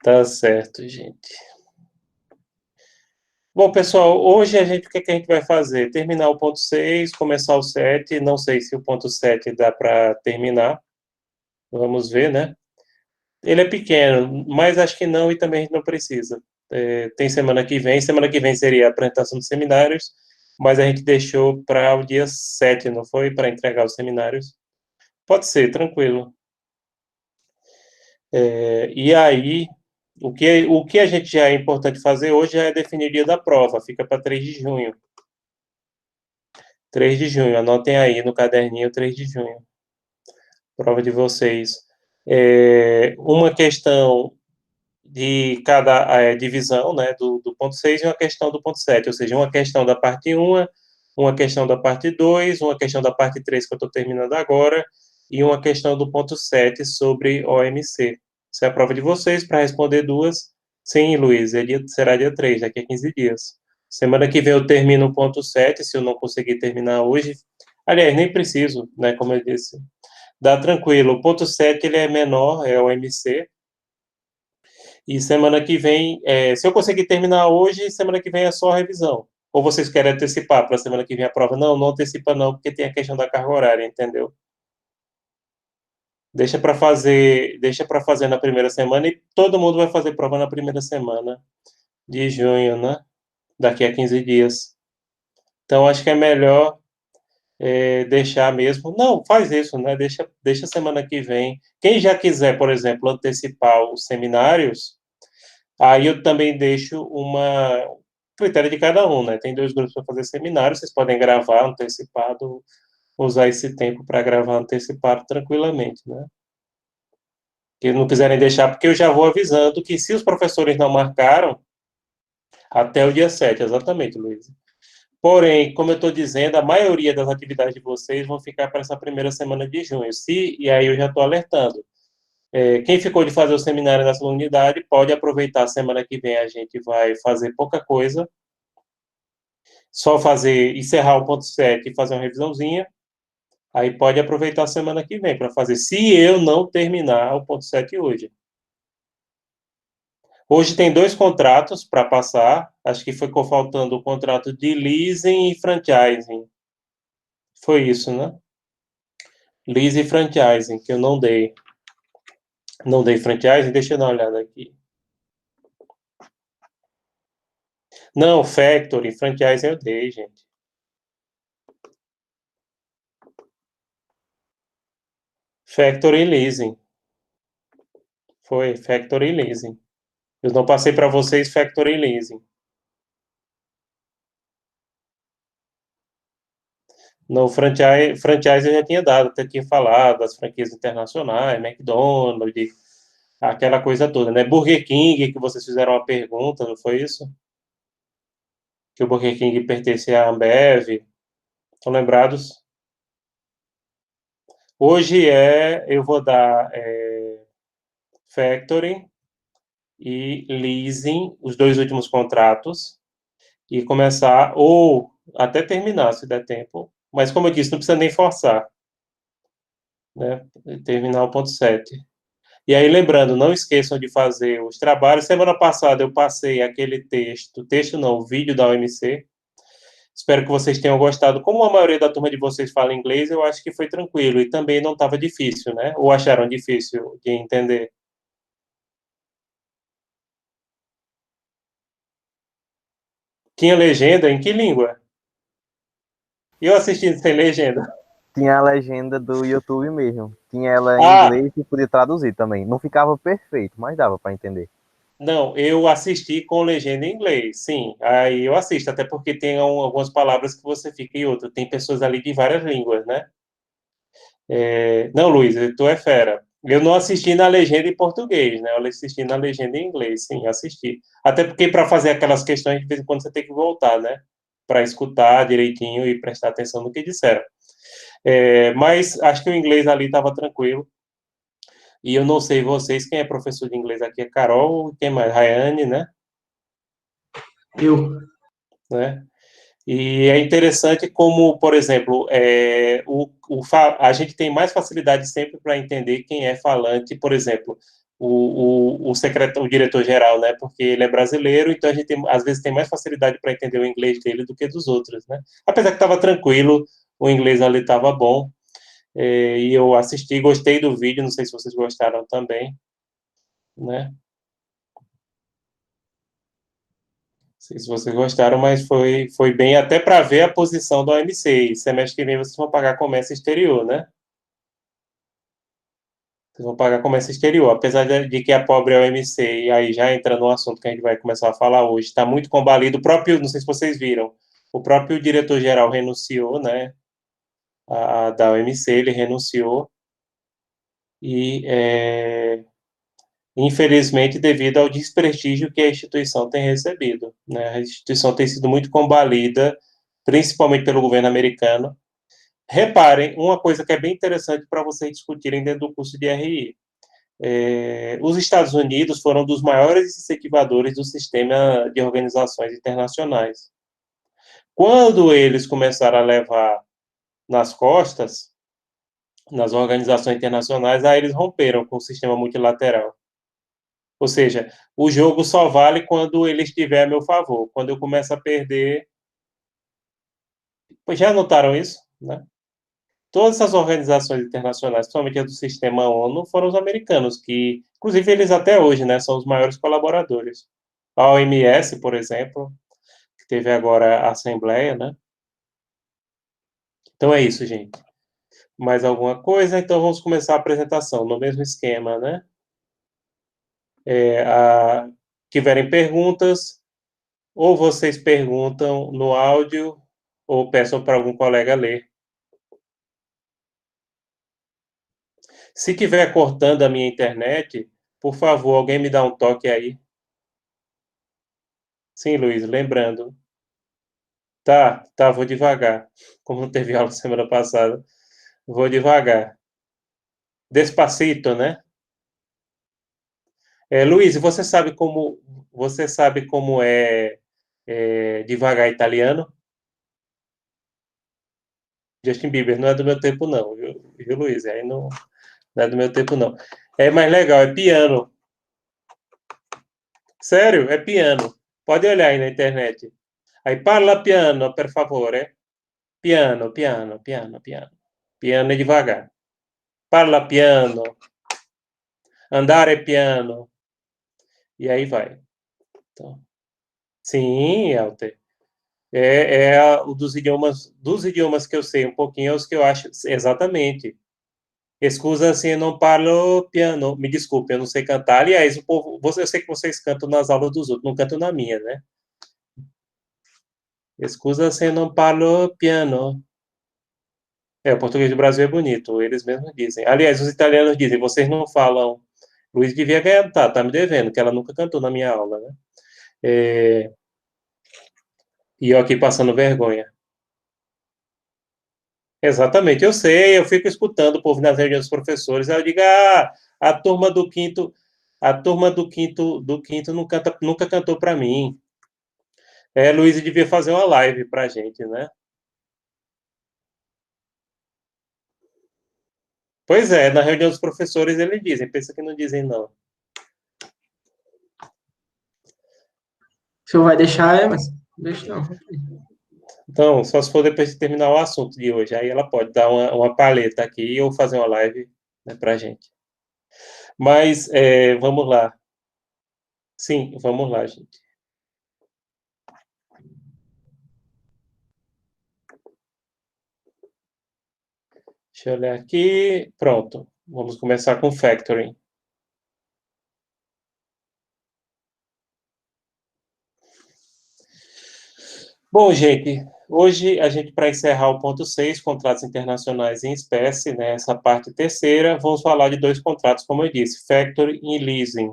Tá certo, gente. Bom, pessoal, hoje o que é que a gente vai fazer? Terminar o ponto 6, começar o 7. Não sei se o ponto 7 dá para terminar. Vamos ver, né? Ele é pequeno, mas acho que não e também a gente não precisa. Tem semana que vem. Semana que vem seria a apresentação dos seminários, mas a gente deixou para o dia 7, não foi? Para entregar os seminários. Pode ser, tranquilo. E aí, o que a gente já é importante fazer hoje é definir o dia da prova. Fica para 3 de junho. 3 de junho, anotem aí no caderninho 3 de junho. Prova de vocês. Uma questão de cada divisão, né, do ponto 6 e uma questão do ponto 7, ou seja, uma questão da parte 1, uma questão da parte 2, uma questão da parte 3 que eu estou terminando agora, e uma questão do ponto 7 sobre OMC. Essa é a prova de vocês, para responder duas. Sim, Luiz, será dia 3, daqui a 15 dias. Semana que vem eu termino o ponto 7, se eu não conseguir terminar hoje. Aliás, nem preciso, né, como eu disse. Dá tranquilo. O ponto 7 ele é menor, é o MC. E semana que vem, se eu conseguir terminar hoje, semana que vem é só a revisão. Ou vocês querem antecipar para semana que vem a prova? Não, não antecipa não, porque tem a questão da carga horária, entendeu? Deixa para fazer na primeira semana e todo mundo vai fazer prova na primeira semana de junho, né? Daqui a 15 dias. Então, acho que é melhor deixar mesmo. Não, faz isso, né? Deixa semana que vem. Quem já quiser, por exemplo, antecipar os seminários, aí eu também deixo uma critério de cada um, né? Tem 2 grupos para fazer seminário, vocês podem gravar antecipado, usar esse tempo para gravar antecipado tranquilamente, né? Que não quiserem deixar, porque eu já vou avisando que se os professores não marcaram, até o dia 7, exatamente, Luiz. Porém, como eu estou dizendo, a maioria das atividades de vocês vão ficar para essa primeira semana de junho. E aí eu já estou alertando. Quem ficou de fazer o seminário na segunda unidade, pode aproveitar a semana que vem, a gente vai fazer pouca coisa, só encerrar o ponto 7 e fazer uma revisãozinha, aí pode aproveitar a semana que vem para fazer, se eu não terminar o ponto 7 hoje. Hoje tem 2 contratos para passar, acho que ficou faltando o contrato de leasing e franchising. Foi isso, né? Leasing e franchising, que eu não dei. Não dei franchising, deixa eu dar uma olhada aqui. Não, factory, franchising eu dei, gente. Factory e leasing. Foi, factory e leasing. Eu não passei para vocês factory e leasing. No franchise eu já tinha dado, até tinha falado das franquias internacionais, McDonald's, aquela coisa toda, né? Burger King, que vocês fizeram uma pergunta, não foi isso? Que o Burger King pertence à Ambev. Estão lembrados? Hoje eu vou dar factoring e leasing, os 2 últimos contratos, e começar, ou até terminar, se der tempo. Mas, como eu disse, não precisa nem forçar, né? Terminar o ponto 7. E aí, lembrando, não esqueçam de fazer os trabalhos. Semana passada eu passei aquele texto não, o vídeo da OMC. Espero que vocês tenham gostado. Como a maioria da turma de vocês fala inglês, eu acho que foi tranquilo e também não estava difícil, né? Ou acharam difícil de entender? Tinha legenda em que língua? Eu assistindo sem legenda. Tinha a legenda do YouTube mesmo. Tinha ela em Ah, inglês e podia traduzir também. Não ficava perfeito, mas dava para entender. não, eu assisti com legenda em inglês, sim. Aí eu assisto, até porque tem algumas palavras que você fica e outra. Tem pessoas ali de várias línguas, né? Não, Luiz, tu é fera. Eu não assisti na legenda em português, né? Eu assisti na legenda em inglês, sim, assisti. Até porque para fazer aquelas questões, de vez em quando você tem que voltar, né? Para escutar direitinho e prestar atenção no que disseram. Mas acho que o inglês ali estava tranquilo. E eu não sei vocês, quem é professor de inglês aqui é Carol, quem mais? Rayane, né? Eu. Né? E é interessante como, por exemplo, a gente tem mais facilidade sempre para entender quem é falante, por exemplo, o diretor-geral, né? Porque ele é brasileiro, então a gente às vezes tem mais facilidade para entender o inglês dele do que dos outros, né? Apesar que estava tranquilo, o inglês ali estava bom, e eu assisti, gostei do vídeo, não sei se vocês gostaram também, né? Não sei se vocês gostaram, mas foi bem até para ver a posição do OMC. E semestre que vem vocês vão pagar comércio exterior, né? Vocês vão pagar comércio exterior. Apesar de que a pobre OMC, e aí já entra no assunto que a gente vai começar a falar hoje, está muito combalido. O próprio, não sei se vocês viram, o próprio diretor-geral renunciou, né? Da OMC, ele renunciou. E, infelizmente, devido ao desprestígio que a instituição tem recebido, né? A instituição tem sido muito combalida, principalmente pelo governo americano. Reparem, uma coisa que é bem interessante para vocês discutirem dentro do curso de RI. Os Estados Unidos foram um dos maiores incentivadores do sistema de organizações internacionais. Quando eles começaram a levar nas costas, nas organizações internacionais, aí eles romperam com o sistema multilateral. Ou seja, o jogo só vale quando ele estiver a meu favor. Quando eu começo a perder... Pois já notaram isso, né? Todas essas organizações internacionais, principalmente a do sistema ONU, foram os americanos, que, inclusive, eles até hoje, né, são os maiores colaboradores. A OMS, por exemplo, que teve agora a Assembleia, né? Então é isso, gente. Mais alguma coisa? Então vamos começar a apresentação, no mesmo esquema, né? Tiverem perguntas, ou vocês perguntam no áudio, ou peçam para algum colega ler. Se tiver cortando a minha internet, por favor, alguém me dá um toque aí. Sim, Luiz, lembrando. Tá, vou devagar. Como não teve aula semana passada, vou devagar. Despacito, né? Luiz, você sabe como é devagar italiano? Justin Bieber não é do meu tempo, não, viu, Luiz? Aí não é do meu tempo, não. É mais legal, é piano. Sério, é piano. Pode olhar aí na internet. Aí, parla piano, per favore. Piano, piano, piano, piano. Piano é devagar. Parla piano. Andare piano. E aí vai. Então, sim, Alter. O dos idiomas que eu sei um pouquinho, é os que eu acho. Exatamente. Scusa se não parlo piano. Me desculpe, eu não sei cantar. Aliás, eu sei que vocês cantam nas aulas dos outros, não canto na minha, né? Scusa se não parlo piano. O português do Brasil é bonito, eles mesmos dizem. Aliás, os italianos dizem, vocês não falam. Luiz devia ganhar, tá me devendo, que ela nunca cantou na minha aula, né? E eu aqui passando vergonha. Exatamente, eu sei, eu fico escutando o povo nas reuniões dos professores, aí eu digo, a turma do quinto, a turma do quinto nunca cantou para mim. Luiz devia fazer uma live pra gente, né? Pois é, na reunião dos professores eles dizem, pensa que não dizem não. O senhor vai deixar, mas deixa não. Então, só se for depois de terminar o assunto de hoje, aí ela pode dar uma paleta aqui ou fazer uma live, né, pra gente. Mas, vamos lá. Sim, vamos lá, gente. Deixa eu olhar aqui. Pronto. Vamos começar com factoring. Bom, gente, hoje a gente, para encerrar o ponto 6, contratos internacionais em espécie, né, essa parte terceira, vamos falar de dois contratos, como eu disse, factoring e leasing.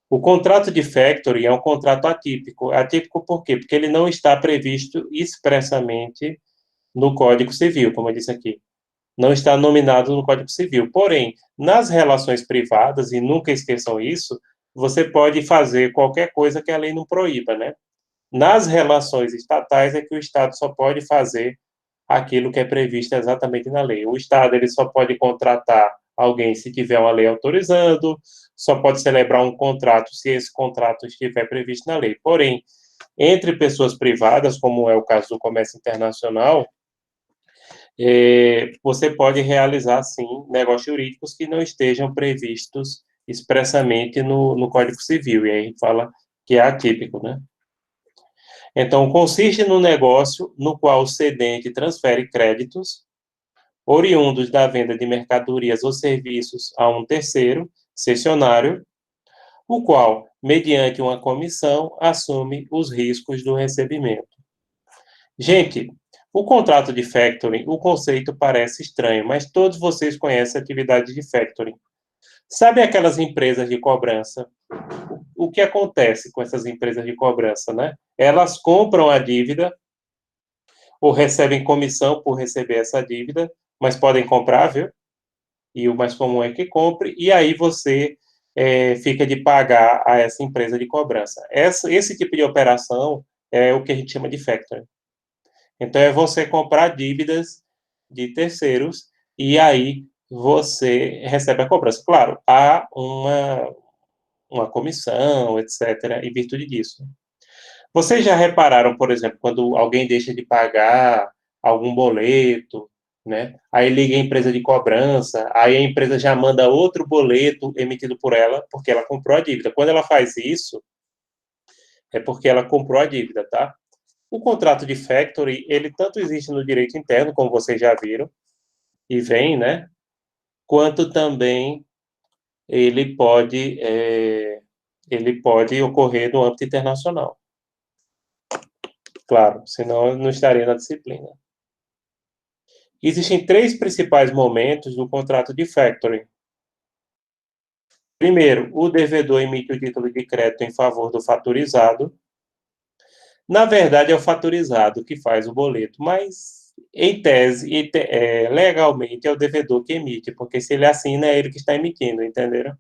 O contrato de factoring é um contrato atípico. Atípico por quê? Porque ele não está previsto expressamente no Código Civil, como eu disse aqui. Não está nominado no Código Civil. Porém, nas relações privadas, e nunca esqueçam isso, você pode fazer qualquer coisa que a lei não proíba, né? Nas relações estatais é que o Estado só pode fazer aquilo que é previsto exatamente na lei. O Estado ele só pode contratar alguém se tiver uma lei autorizando, só pode celebrar um contrato se esse contrato estiver previsto na lei. Porém, entre pessoas privadas, como é o caso do comércio internacional, você pode realizar, sim, negócios jurídicos que não estejam previstos expressamente no Código Civil, e aí a gente fala que é atípico, né? Então, consiste no negócio no qual o cedente transfere créditos oriundos da venda de mercadorias ou serviços a um terceiro, cessionário, o qual, mediante uma comissão, assume os riscos do recebimento. Gente, o contrato de factoring, o conceito parece estranho, mas todos vocês conhecem a atividade de factoring. Sabe aquelas empresas de cobrança? O que acontece com essas empresas de cobrança, né? Elas compram a dívida ou recebem comissão por receber essa dívida, mas podem comprar, viu? E o mais comum é que compre, e aí você fica de pagar a essa empresa de cobrança. Esse tipo de operação é o que a gente chama de factoring. Então, é você comprar dívidas de terceiros e aí você recebe a cobrança. Claro, há uma comissão, etc., em virtude disso. Vocês já repararam, por exemplo, quando alguém deixa de pagar algum boleto, né? Aí liga a empresa de cobrança, aí a empresa já manda outro boleto emitido por ela, porque ela comprou a dívida. Quando ela faz isso, é porque ela comprou a dívida, tá? O contrato de factory, ele tanto existe no direito interno, como vocês já viram, e vem, né? Quanto também ele pode, ele pode ocorrer no âmbito internacional. Claro, senão eu não estaria na disciplina. Existem três principais momentos do contrato de factoring. Primeiro, o devedor emite o título de crédito em favor do fatorizado. Na verdade, é o fatorizado que faz o boleto, mas, em tese, legalmente, é o devedor que emite, porque se ele assina, é ele que está emitindo, entenderam?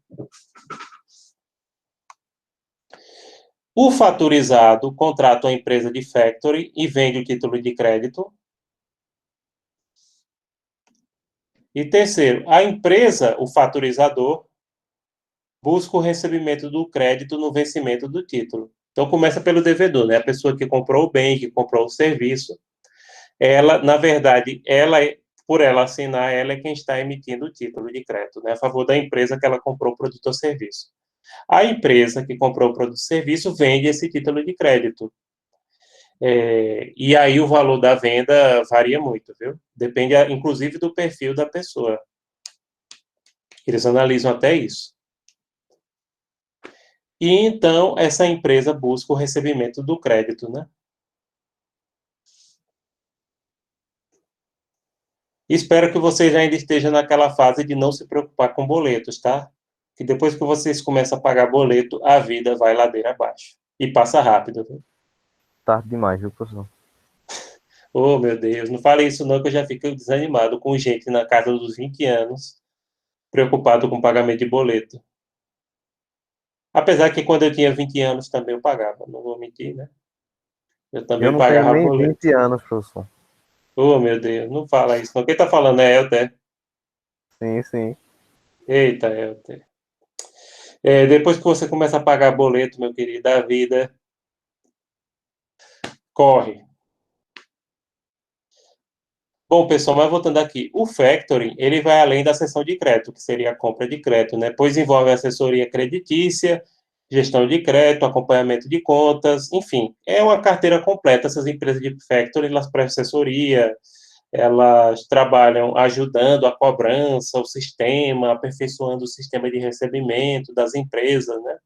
O fatorizado contrata uma empresa de factoring e vende o título de crédito. E terceiro, a empresa, o fatorizador, busca o recebimento do crédito no vencimento do título. Então, começa pelo devedor, né? A pessoa que comprou o bem, que comprou o serviço. Ela, na verdade, por ela assinar, ela é quem está emitindo o título de crédito, né? A favor da empresa que ela comprou o produto ou serviço. A empresa que comprou o produto ou serviço vende esse título de crédito. E aí o valor da venda varia muito, viu? Depende, inclusive, do perfil da pessoa. Eles analisam até isso. E então essa empresa busca o recebimento do crédito, né? Espero que vocês ainda estejam naquela fase de não se preocupar com boletos, tá? Que depois que vocês começam a pagar boleto, a vida vai ladeira abaixo. E passa rápido, viu? Tarde demais, viu, professor? Oh, meu Deus, não fale isso não, que eu já fico desanimado com gente na casa dos 20 anos, preocupado com pagamento de boleto. Apesar que quando eu tinha 20 anos também eu pagava, não vou mentir, né? Eu Eu também não tenho pagava nem boleto. 20 anos, professor. Oh, meu Deus, não fala isso não. Quem tá falando é Elter. Sim, sim. Eita, Elter. Depois que você começa a pagar boleto, meu querido, a vida corre. Bom, pessoal, mas voltando aqui, o factoring, ele vai além da cessão de crédito, que seria a compra de crédito, né? Pois envolve assessoria creditícia, gestão de crédito, acompanhamento de contas, enfim, é uma carteira completa. Essas empresas de factoring, elas prestam assessoria, elas trabalham ajudando a cobrança, o sistema, aperfeiçoando o sistema de recebimento das empresas, né?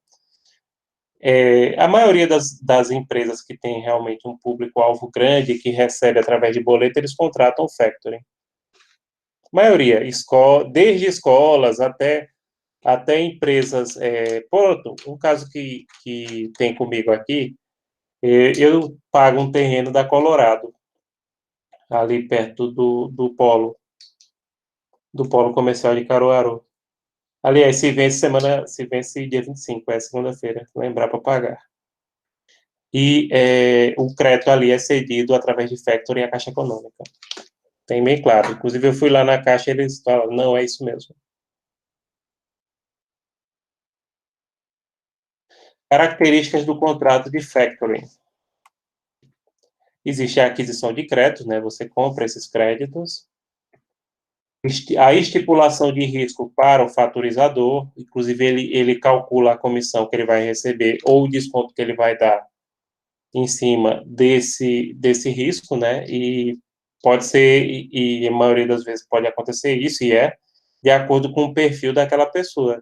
A maioria das empresas que tem realmente um público-alvo grande, que recebe através de boleto, eles contratam factoring. Maioria, desde escolas até empresas. Pronto, um caso que tem comigo aqui, eu pago um terreno da Colorado, ali perto do polo comercial de Caruaru. Aliás, se vence dia 25, é segunda-feira, lembrar para pagar. E o crédito ali é cedido através de factoring à Caixa Econômica. Tem bem claro. Inclusive, eu fui lá na Caixa e eles falaram, não, é isso mesmo. Características do contrato de factoring. Existe a aquisição de créditos, né? Você compra esses créditos. A estipulação de risco para o fatorizador, inclusive ele calcula a comissão que ele vai receber ou o desconto que ele vai dar em cima desse risco, né? E pode ser, e a maioria das vezes pode acontecer isso, e de acordo com o perfil daquela pessoa.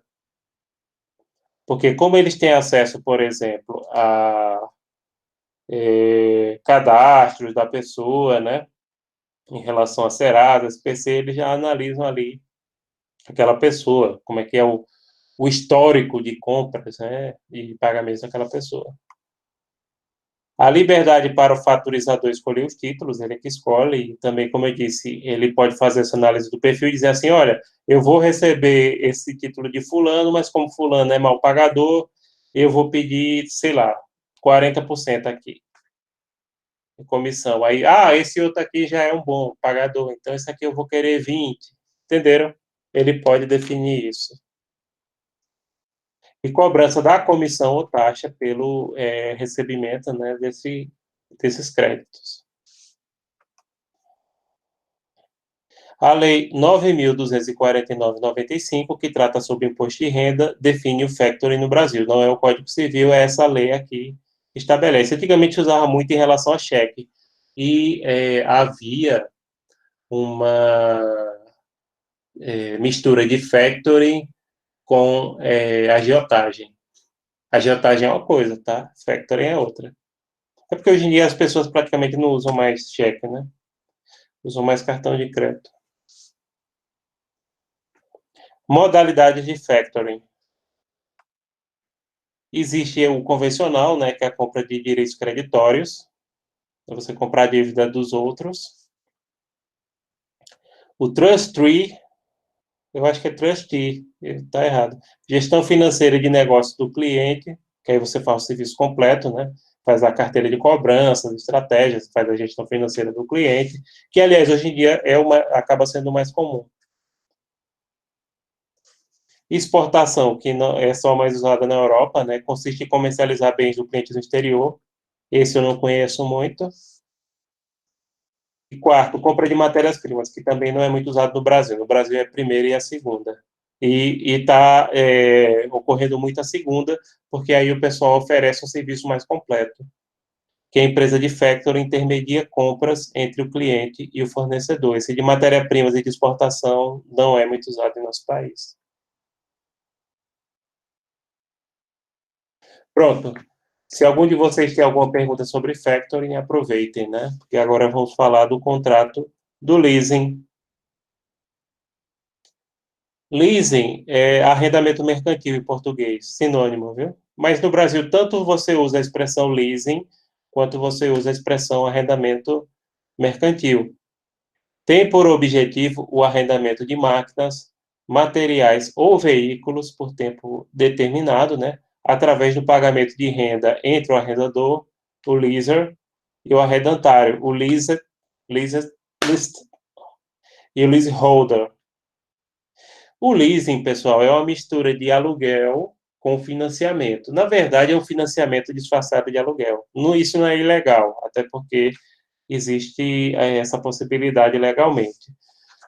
Porque como eles têm acesso, por exemplo, a cadastros da pessoa, né? Em relação a Serasa, PC, eles já analisam ali aquela pessoa, como é que é o histórico de compras, né? E pagamentos daquela pessoa. A liberdade para o fatorizador escolher os títulos, ele é que escolhe, e também, como eu disse, ele pode fazer essa análise do perfil e dizer assim, olha, eu vou receber esse título de fulano, mas como fulano é mal pagador, eu vou pedir, sei lá, 40% aqui, de comissão. Aí, esse outro aqui já é um bom pagador, então esse aqui eu vou querer 20%, entenderam? Ele pode definir isso. E cobrança da comissão ou taxa pelo recebimento, né, desses créditos. A Lei 9.249/95, que trata sobre imposto de renda, define o factoring no Brasil. Não é o Código Civil, é essa lei aqui que estabelece. Antigamente usava muito em relação a cheque. E havia uma mistura de factoring com agiotagem. Agiotagem é uma coisa, tá? Factoring é outra. É porque hoje em dia as pessoas praticamente não usam mais cheque, né? Usam mais cartão de crédito. Modalidade de factoring. Existe o convencional, né, que é a compra de direitos creditórios. É você comprar a dívida dos outros. O trustee, eu acho que é trustee, está errado. Gestão financeira de negócio do cliente, que aí você faz o serviço completo, né? Faz a carteira de cobranças, estratégias, faz a gestão financeira do cliente, que, aliás, hoje em dia acaba sendo mais comum. Exportação, que não é só mais usada na Europa, né? Consiste em comercializar bens do cliente no exterior. Esse eu não conheço muito. E quarto, compra de matérias-primas, que também não é muito usado no Brasil. No Brasil é a primeira e a segunda. E está ocorrendo muito a segunda, porque aí o pessoal oferece um serviço mais completo, que a empresa de factoring intermedia compras entre o cliente e o fornecedor. Esse de matéria-primas e de exportação não é muito usado em nosso país. Pronto. Se algum de vocês tem alguma pergunta sobre factoring, aproveitem, né? Porque agora vamos falar do contrato do leasing. Leasing é arrendamento mercantil em português, sinônimo, viu? Mas no Brasil, tanto você usa a expressão leasing, quanto você usa a expressão arrendamento mercantil. Tem por objetivo o arrendamento de máquinas, materiais ou veículos por tempo determinado, né? Através do pagamento de renda entre o arrendador, o leaser, e o arrendatário, o leased e o leaseholder. O leasing, pessoal, é uma mistura de aluguel com financiamento. Na verdade, é um financiamento disfarçado de aluguel. Isso não é ilegal, até porque existe essa possibilidade legalmente.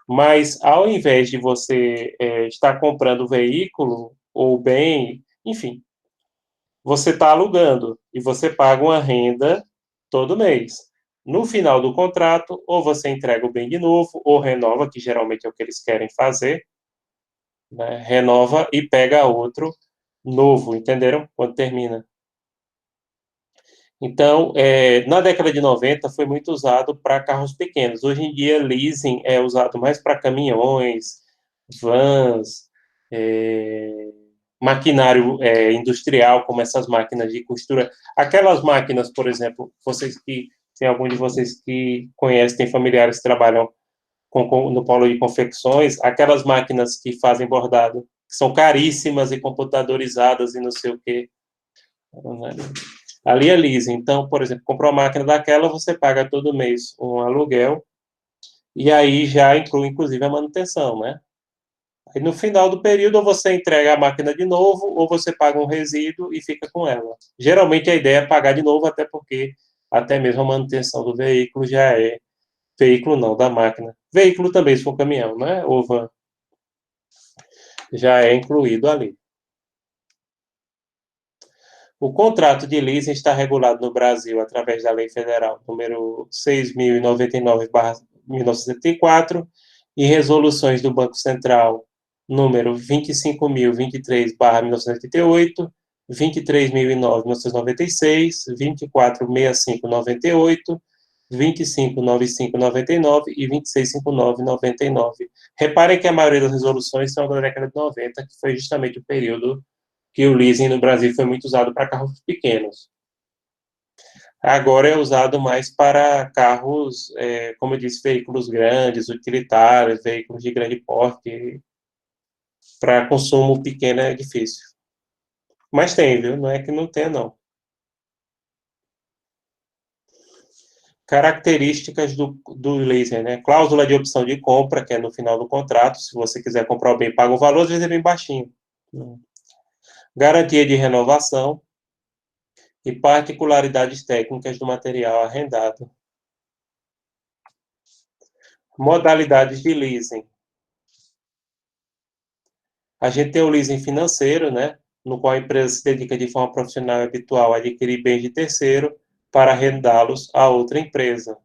Mas, ao invés de você estar comprando veículo ou bem, enfim, você está alugando e você paga uma renda todo mês. No final do contrato, ou você entrega o bem de novo, ou renova, que geralmente é o que eles querem fazer, né? Renova e pega outro novo, entenderam? Quando termina. Então, na década de 90 foi muito usado para carros pequenos. Hoje em dia, leasing é usado mais para caminhões, vans, maquinário industrial, como essas máquinas de costura. Aquelas máquinas, por exemplo, tem algum de vocês que conhecem, tem familiares que trabalham no polo de confecções, aquelas máquinas que fazem bordado, que são caríssimas e computadorizadas e não sei o quê. Ali é leasing. Então, por exemplo, comprou uma máquina daquela, você paga todo mês um aluguel, e aí já inclui, inclusive, a manutenção, né? Aí, no final do período, ou você entrega a máquina de novo, ou você paga um resíduo e fica com ela. Geralmente, a ideia é pagar de novo, até porque até mesmo a manutenção do veículo já é... Veículo não, da máquina. Veículo também, se for caminhão, né? Ou van, já é incluído ali. O contrato de leasing está regulado no Brasil através da Lei Federal número 6.099/1974 e resoluções do Banco Central número 25.023/1988, 23.009/1996, 24.65/98, 25.95/99 e 26.59/99. Reparem que a maioria das resoluções são da década de 90, que foi justamente o período que o leasing no Brasil foi muito usado para carros pequenos. Agora é usado mais para carros, como eu disse, veículos grandes, utilitários, veículos de grande porte. Para consumo pequeno é difícil. Mas tem, viu? Não é que não tem, não. Características do leasing, né? Cláusula de opção de compra, que é no final do contrato. Se você quiser comprar o bem, paga o valor, às vezes é bem baixinho. Garantia de renovação e particularidades técnicas do material arrendado. Modalidades de leasing. A gente tem o leasing financeiro, né? No qual a empresa se dedica de forma profissional e habitual a adquirir bens de terceiro para arrendá-los a outra empresa.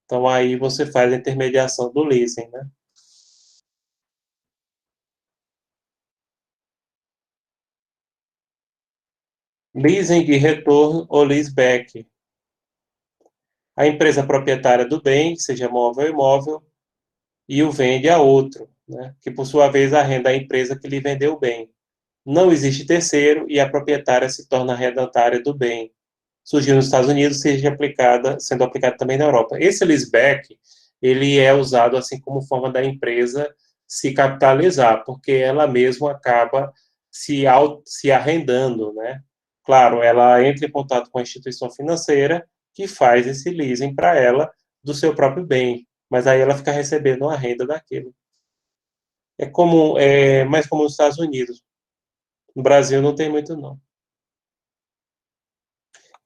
Então, aí você faz a intermediação do leasing, né? Leasing de retorno ou leaseback. A empresa proprietária do bem, seja móvel ou imóvel, e o vende a outro, né? Que por sua vez arrenda a empresa que lhe vendeu o bem. Não existe terceiro e a proprietária se torna arrendatária do bem. Surgiu nos Estados Unidos, sendo aplicada também na Europa. Esse leaseback, ele é usado assim como forma da empresa se capitalizar, porque ela mesma acaba se arrendando, né? Claro, ela entra em contato com a instituição financeira que faz esse leasing para ela do seu próprio bem, mas aí ela fica recebendo a renda daquilo. É mais comum nos Estados Unidos. No Brasil não tem muito, não.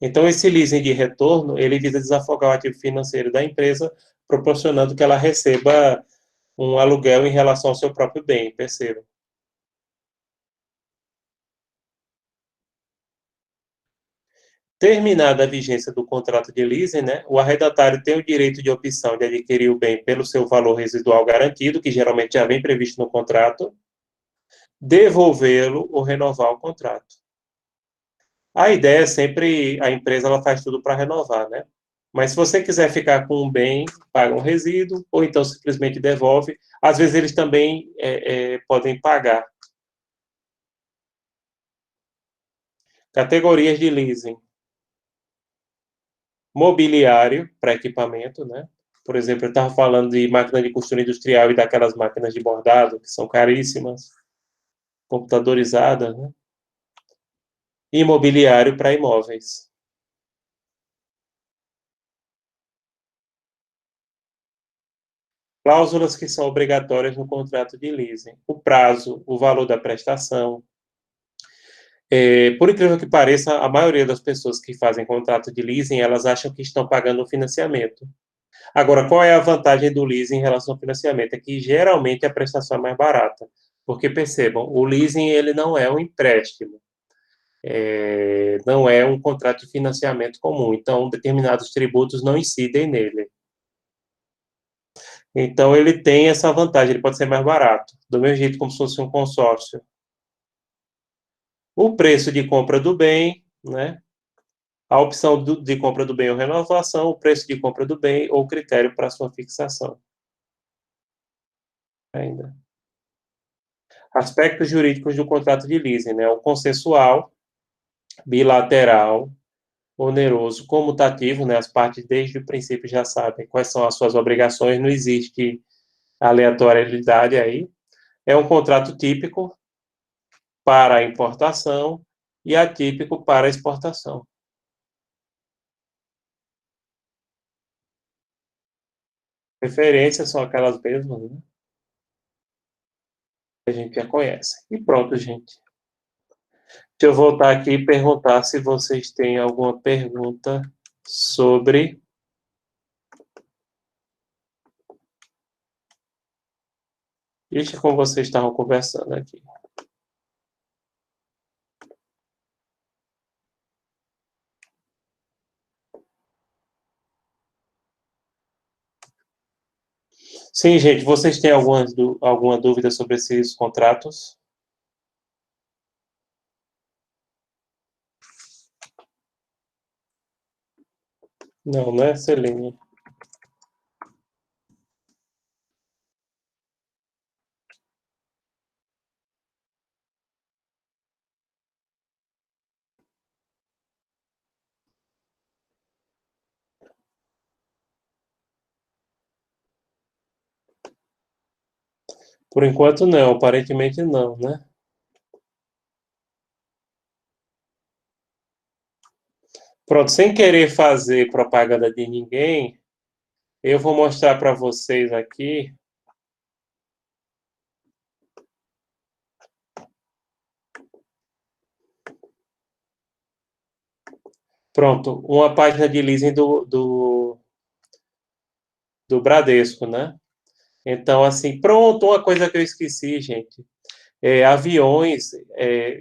Então, esse leasing de retorno, ele visa desafogar o ativo financeiro da empresa, proporcionando que ela receba um aluguel em relação ao seu próprio bem, perceba. Terminada a vigência do contrato de leasing, né, o arrendatário tem o direito de opção de adquirir o bem pelo seu valor residual garantido, que geralmente já vem previsto no contrato, devolvê-lo ou renovar o contrato. A ideia é sempre, a empresa ela faz tudo para renovar, né? Mas se você quiser ficar com um bem, paga um resíduo, ou então simplesmente devolve. Às vezes eles também podem pagar. Categorias de leasing. Mobiliário para equipamento, né? Por exemplo, eu estava falando de máquina de costura industrial e daquelas máquinas de bordado, que são caríssimas, computadorizadas, né? Imobiliário para imóveis. Cláusulas que são obrigatórias no contrato de leasing. O prazo, o valor da prestação. Por incrível que pareça, a maioria das pessoas que fazem contrato de leasing, elas acham que estão pagando o financiamento. Agora, qual é a vantagem do leasing em relação ao financiamento? É que geralmente a prestação é mais barata. Porque percebam, o leasing ele não é um empréstimo, não é um contrato de financiamento comum. Então, determinados tributos não incidem nele. Então, ele tem essa vantagem, ele pode ser mais barato, do mesmo jeito como se fosse um consórcio. O preço de compra do bem, né? A opção de compra do bem ou renovação, o preço de compra do bem ou critério para sua fixação. Ainda. Aspectos jurídicos do contrato de leasing, né? O consensual, bilateral, oneroso, comutativo, né? As partes desde o princípio já sabem quais são as suas obrigações, não existe aleatoriedade aí. É um contrato típico para a importação e atípico para a exportação. Referências são aquelas mesmas, né? a gente já conhece. E pronto, gente. Deixa eu voltar aqui e perguntar se vocês têm alguma pergunta sobre... Ixi, como vocês estavam conversando aqui. Sim, gente, vocês têm alguma dúvida sobre esses contratos? Não, né, Celine? Por enquanto não, aparentemente não, né? Pronto, sem querer fazer propaganda de ninguém, eu vou mostrar para vocês aqui. Pronto, uma página de leasing do Bradesco, né? Então, assim, pronto, uma coisa que eu esqueci, gente. Aviões,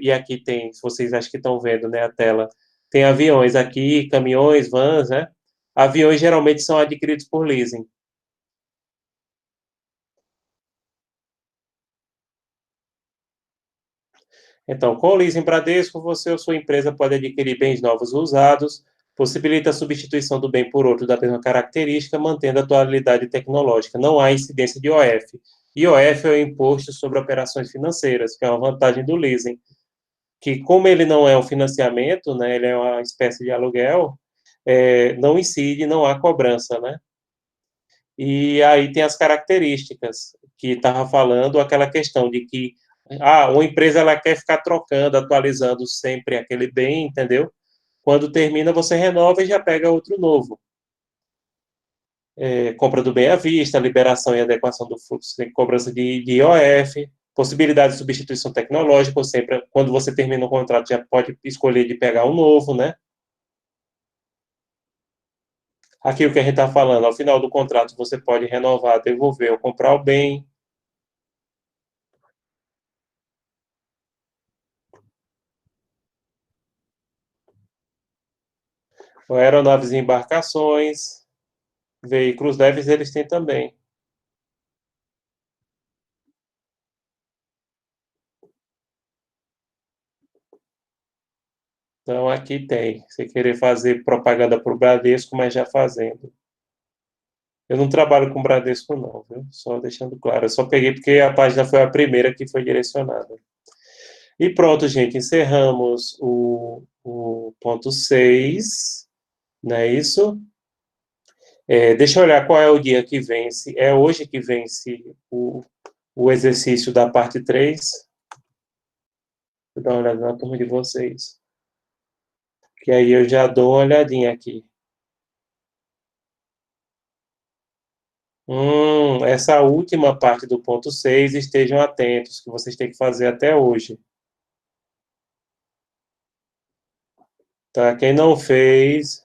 e aqui tem, vocês acho que estão vendo, né, a tela. Tem aviões aqui, caminhões, vans, né? Aviões geralmente são adquiridos por leasing. Então, com o leasing Bradesco, você ou sua empresa pode adquirir bens novos ou usados, possibilita a substituição do bem por outro da mesma característica, mantendo a atualidade tecnológica. Não há incidência de IOF. IOF é o Imposto sobre Operações Financeiras, que é uma vantagem do leasing, que como ele não é um financiamento, né, ele é uma espécie de aluguel, não incide, não há cobrança, né? E aí tem as características que estava falando, aquela questão de que uma empresa ela quer ficar trocando, atualizando sempre aquele bem, entendeu? Quando termina, você renova e já pega outro novo. Compra do bem à vista, liberação e adequação do fluxo, tem cobrança de IOF, possibilidade de substituição tecnológica, ou sempre, quando você termina o contrato, já pode escolher de pegar um novo, né? Aqui o que a gente está falando, ao final do contrato, você pode renovar, devolver ou comprar o bem. Aeronaves e embarcações, veículos leves, eles têm também. Então, aqui tem. Você querer fazer propaganda para o Bradesco, mas já fazendo. Eu não trabalho com Bradesco, não, viu? Só deixando claro. Eu só peguei porque a página foi a primeira que foi direcionada. E pronto, gente. Encerramos o ponto 6. Não é isso? Deixa eu olhar qual é o dia que vence. É hoje que vence o exercício da parte 3. Vou dar uma olhada na turma de vocês. Que aí eu já dou uma olhadinha aqui. Essa última parte do ponto 6, estejam atentos, que vocês têm que fazer até hoje. Tá? Quem não fez,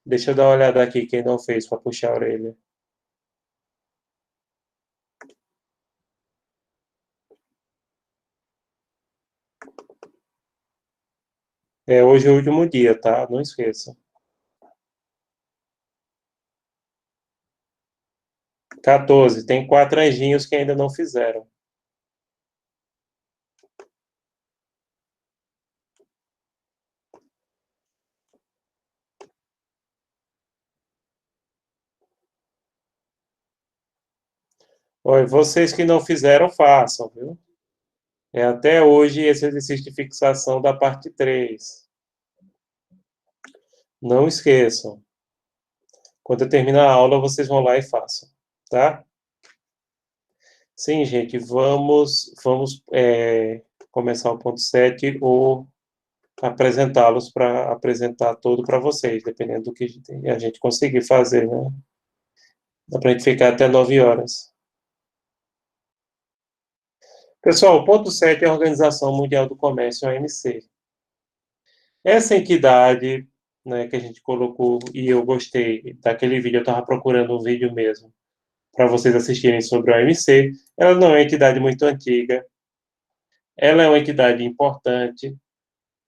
deixa eu dar uma olhada aqui, quem não fez, para puxar a orelha. Hoje é o último dia, tá? Não esqueça. 14, tem 4 anjinhos que ainda não fizeram. Olha, vocês que não fizeram, façam, viu? Até hoje esse exercício de fixação da parte 3. Não esqueçam. Quando eu terminar a aula, vocês vão lá e façam, tá? Sim, gente, vamos começar o ponto 7 ou apresentá-los para apresentar todo para vocês, dependendo do que a gente conseguir fazer, né? Dá para a gente ficar até 9 horas. Pessoal, o ponto 7 é a Organização Mundial do Comércio, a OMC. Essa entidade, né, que a gente colocou, e eu gostei daquele vídeo, eu estava procurando um vídeo mesmo, para vocês assistirem sobre a OMC, ela não é uma entidade muito antiga, ela é uma entidade importante,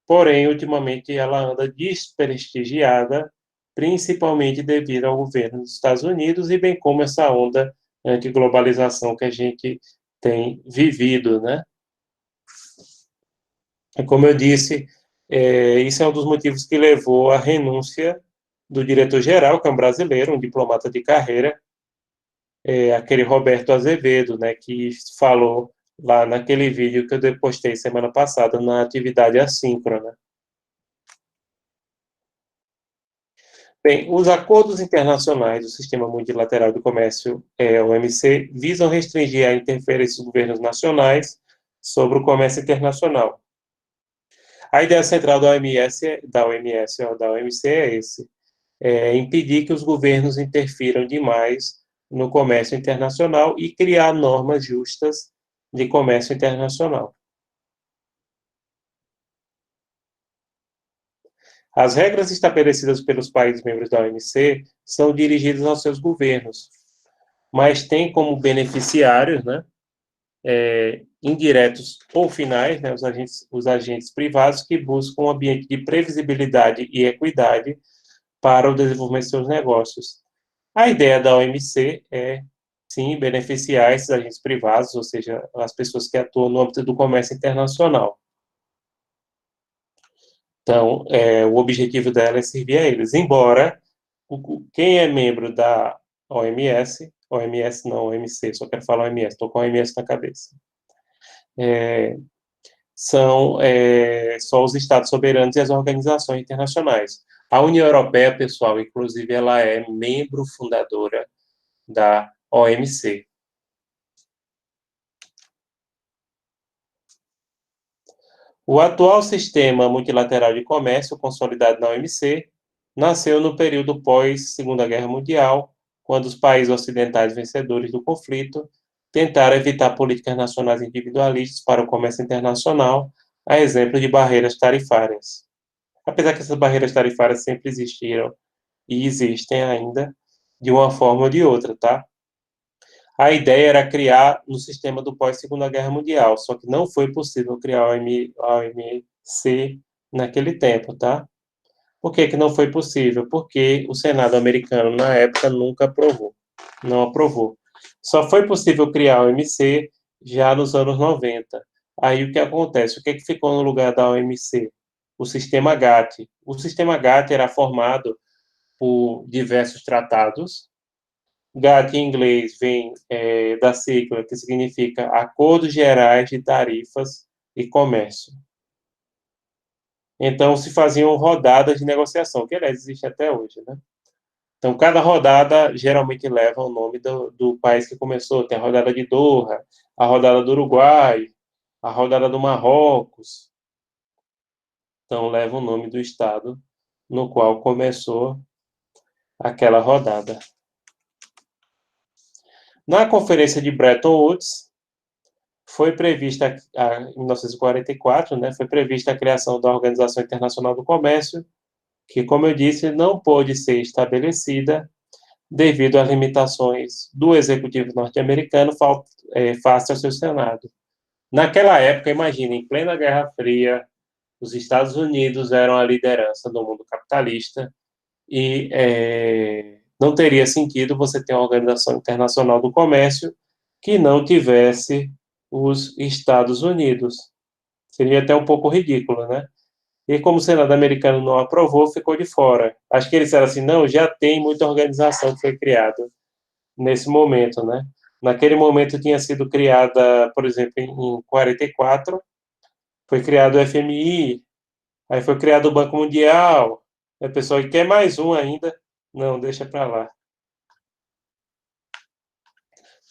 porém, ultimamente, ela anda desprestigiada, principalmente devido ao governo dos Estados Unidos e bem como essa onda anti-globalização que a gente tem vivido, né? Como eu disse, isso é um dos motivos que levou à renúncia do diretor-geral, que é um brasileiro, um diplomata de carreira, aquele Roberto Azevedo, né, que falou lá naquele vídeo que eu postei semana passada na atividade assíncrona. Bem, os acordos internacionais do Sistema Multilateral de Comércio, OMC, visam restringir a interferência dos governos nacionais sobre o comércio internacional. A ideia central da OMC é esse, impedir que os governos interfiram demais no comércio internacional e criar normas justas de comércio internacional. As regras estabelecidas pelos países membros da OMC são dirigidas aos seus governos, mas têm como beneficiários, né, indiretos ou finais, né, os agentes privados que buscam um ambiente de previsibilidade e equidade para o desenvolvimento de seus negócios. A ideia da OMC é, sim, beneficiar esses agentes privados, ou seja, as pessoas que atuam no âmbito do comércio internacional. Então, o objetivo dela é servir a eles. Embora, quem é membro da OMS não, OMC, só quero falar OMS, estou com a OMS na cabeça. São só os estados soberanos e as organizações internacionais. A União Europeia, pessoal, inclusive, ela é membro fundadora da OMC. O atual sistema multilateral de comércio, consolidado na OMC, nasceu no período pós-Segunda Guerra Mundial, quando os países ocidentais vencedores do conflito tentaram evitar políticas nacionais individualistas para o comércio internacional, a exemplo de barreiras tarifárias. Apesar que essas barreiras tarifárias sempre existiram e existem ainda, de uma forma ou de outra, tá? A ideia era criar no sistema do pós-Segunda Guerra Mundial, só que não foi possível criar a OMC naquele tempo, tá? Por que que não foi possível? Porque o Senado americano, na época, nunca aprovou, não aprovou. Só foi possível criar a OMC já nos anos 90. Aí o que acontece? O que ficou no lugar da OMC? O sistema GATT. O sistema GATT era formado por diversos tratados. GATT em inglês vem da sigla que significa Acordos Gerais de Tarifas e Comércio. Então, se faziam rodadas de negociação, que, aliás, existe até hoje, né? Então, cada rodada geralmente leva o nome do país que começou. Tem a rodada de Doha, a rodada do Uruguai, a rodada do Marrocos. Então, leva o nome do estado no qual começou aquela rodada. Na Conferência de Bretton Woods, foi prevista, em 1944, né, foi prevista a criação da Organização Internacional do Comércio, que, como eu disse, não pôde ser estabelecida devido às limitações do executivo norte-americano face ao seu Senado. Naquela época, imagina, em plena Guerra Fria, os Estados Unidos eram a liderança do mundo capitalista e não teria sentido você ter uma Organização Internacional do Comércio que não tivesse os Estados Unidos. Seria até um pouco ridículo, né? E como o Senado americano não aprovou, ficou de fora. Acho que eles disseram assim, não, já tem muita organização que foi criada nesse momento, né? Naquele momento tinha sido criada, por exemplo, em 44, foi criado o FMI, aí foi criado o Banco Mundial, aí o pessoal quer mais um ainda, não, deixa para lá.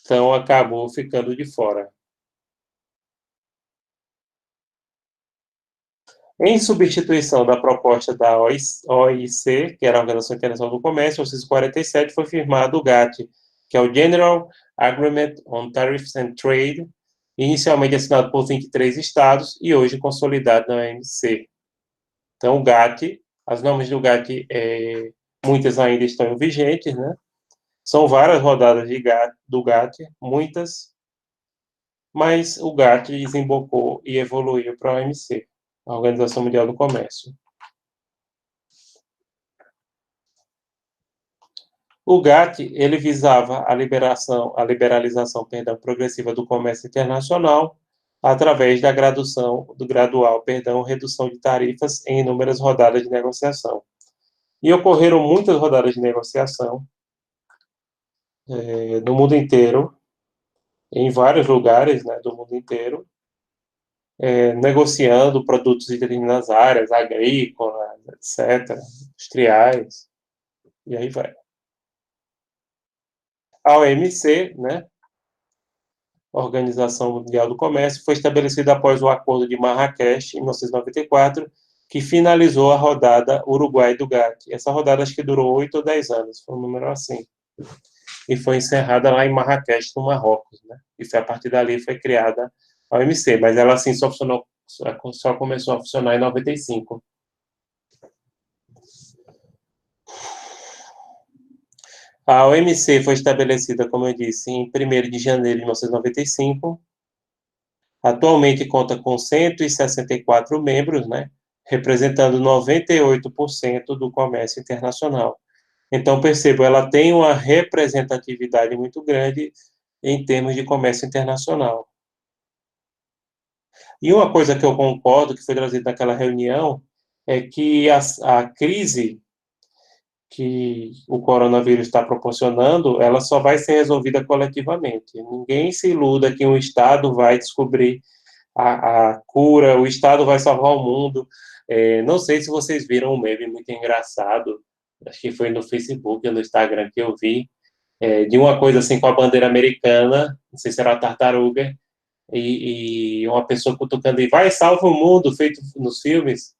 Então, acabou ficando de fora. Em substituição da proposta da OIC, que era a Organização Internacional do Comércio, em 1947 foi firmado o GATT, que é o General Agreement on Tariffs and Trade, inicialmente assinado por 23 estados e hoje consolidado na OMC. Então, o GATT, as normas do GATT, muitas ainda estão vigentes, né? São várias rodadas do GATT, muitas, mas o GATT desembocou e evoluiu para a OMC, a Organização Mundial do Comércio. O GATT, ele visava a liberalização progressiva do comércio internacional através da redução de tarifas em inúmeras rodadas de negociação. E ocorreram muitas rodadas de negociação no mundo inteiro, em vários lugares, né, do mundo inteiro, negociando produtos de determinadas áreas, agrícolas, etc., industriais, e aí vai. A OMC, né, Organização Mundial do Comércio, foi estabelecida após o Acordo de Marrakech, em 1994, que finalizou a rodada Uruguai do GATT. Essa rodada acho que durou 8 ou 10 anos, foi um número assim. E foi encerrada lá em Marrakech, no Marrocos, né? E foi a partir dali foi criada a OMC, mas ela assim só começou a funcionar em 95. A OMC foi estabelecida, como eu disse, em 1º de janeiro de 1995. Atualmente conta com 164 membros, né, representando 98% do comércio internacional. Então, percebo, ela tem uma representatividade muito grande em termos de comércio internacional. E uma coisa que eu concordo, que foi trazida naquela reunião, é que a crise que o coronavírus está proporcionando, ela só vai ser resolvida coletivamente. Ninguém se iluda que um Estado vai descobrir a cura, o Estado vai salvar o mundo. Não sei se vocês viram um meme muito engraçado, acho que foi no Facebook ou no Instagram que eu vi, de uma coisa assim com a bandeira americana, não sei se era a tartaruga, e uma pessoa cutucando e vai, salva o mundo, feito nos filmes.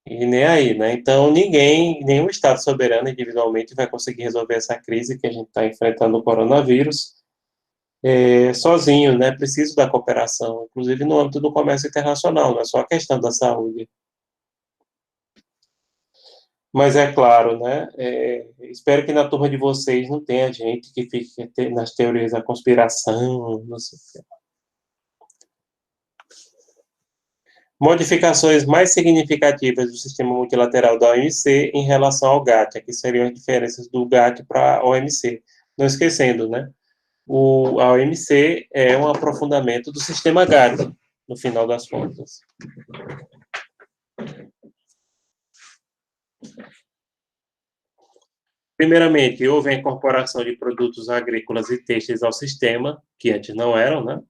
E nem aí, né? Então, nenhum Estado soberano individualmente vai conseguir resolver essa crise que a gente está enfrentando o coronavírus sozinho, né? Preciso da cooperação, inclusive no âmbito do comércio internacional, não é só a questão da saúde. Mas é claro, né? Espero que na turma de vocês não tenha gente que fique nas teorias da conspiração, não sei o que. Modificações mais significativas do sistema multilateral da OMC em relação ao GATT. Aqui seriam as diferenças do GATT para a OMC. Não esquecendo, né? A OMC é um aprofundamento do sistema GATT, no final das contas. Primeiramente, houve a incorporação de produtos agrícolas e têxteis ao sistema, que antes não eram, né?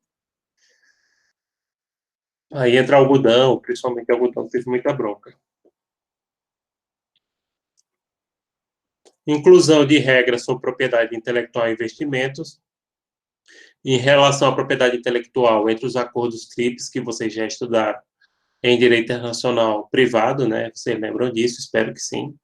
Aí entra algodão, principalmente algodão, teve muita bronca. Inclusão de regras sobre propriedade intelectual e investimentos. Em relação à propriedade intelectual, entre os acordos TRIPS, que vocês já estudaram em direito internacional privado, né? Vocês lembram disso? Espero que sim.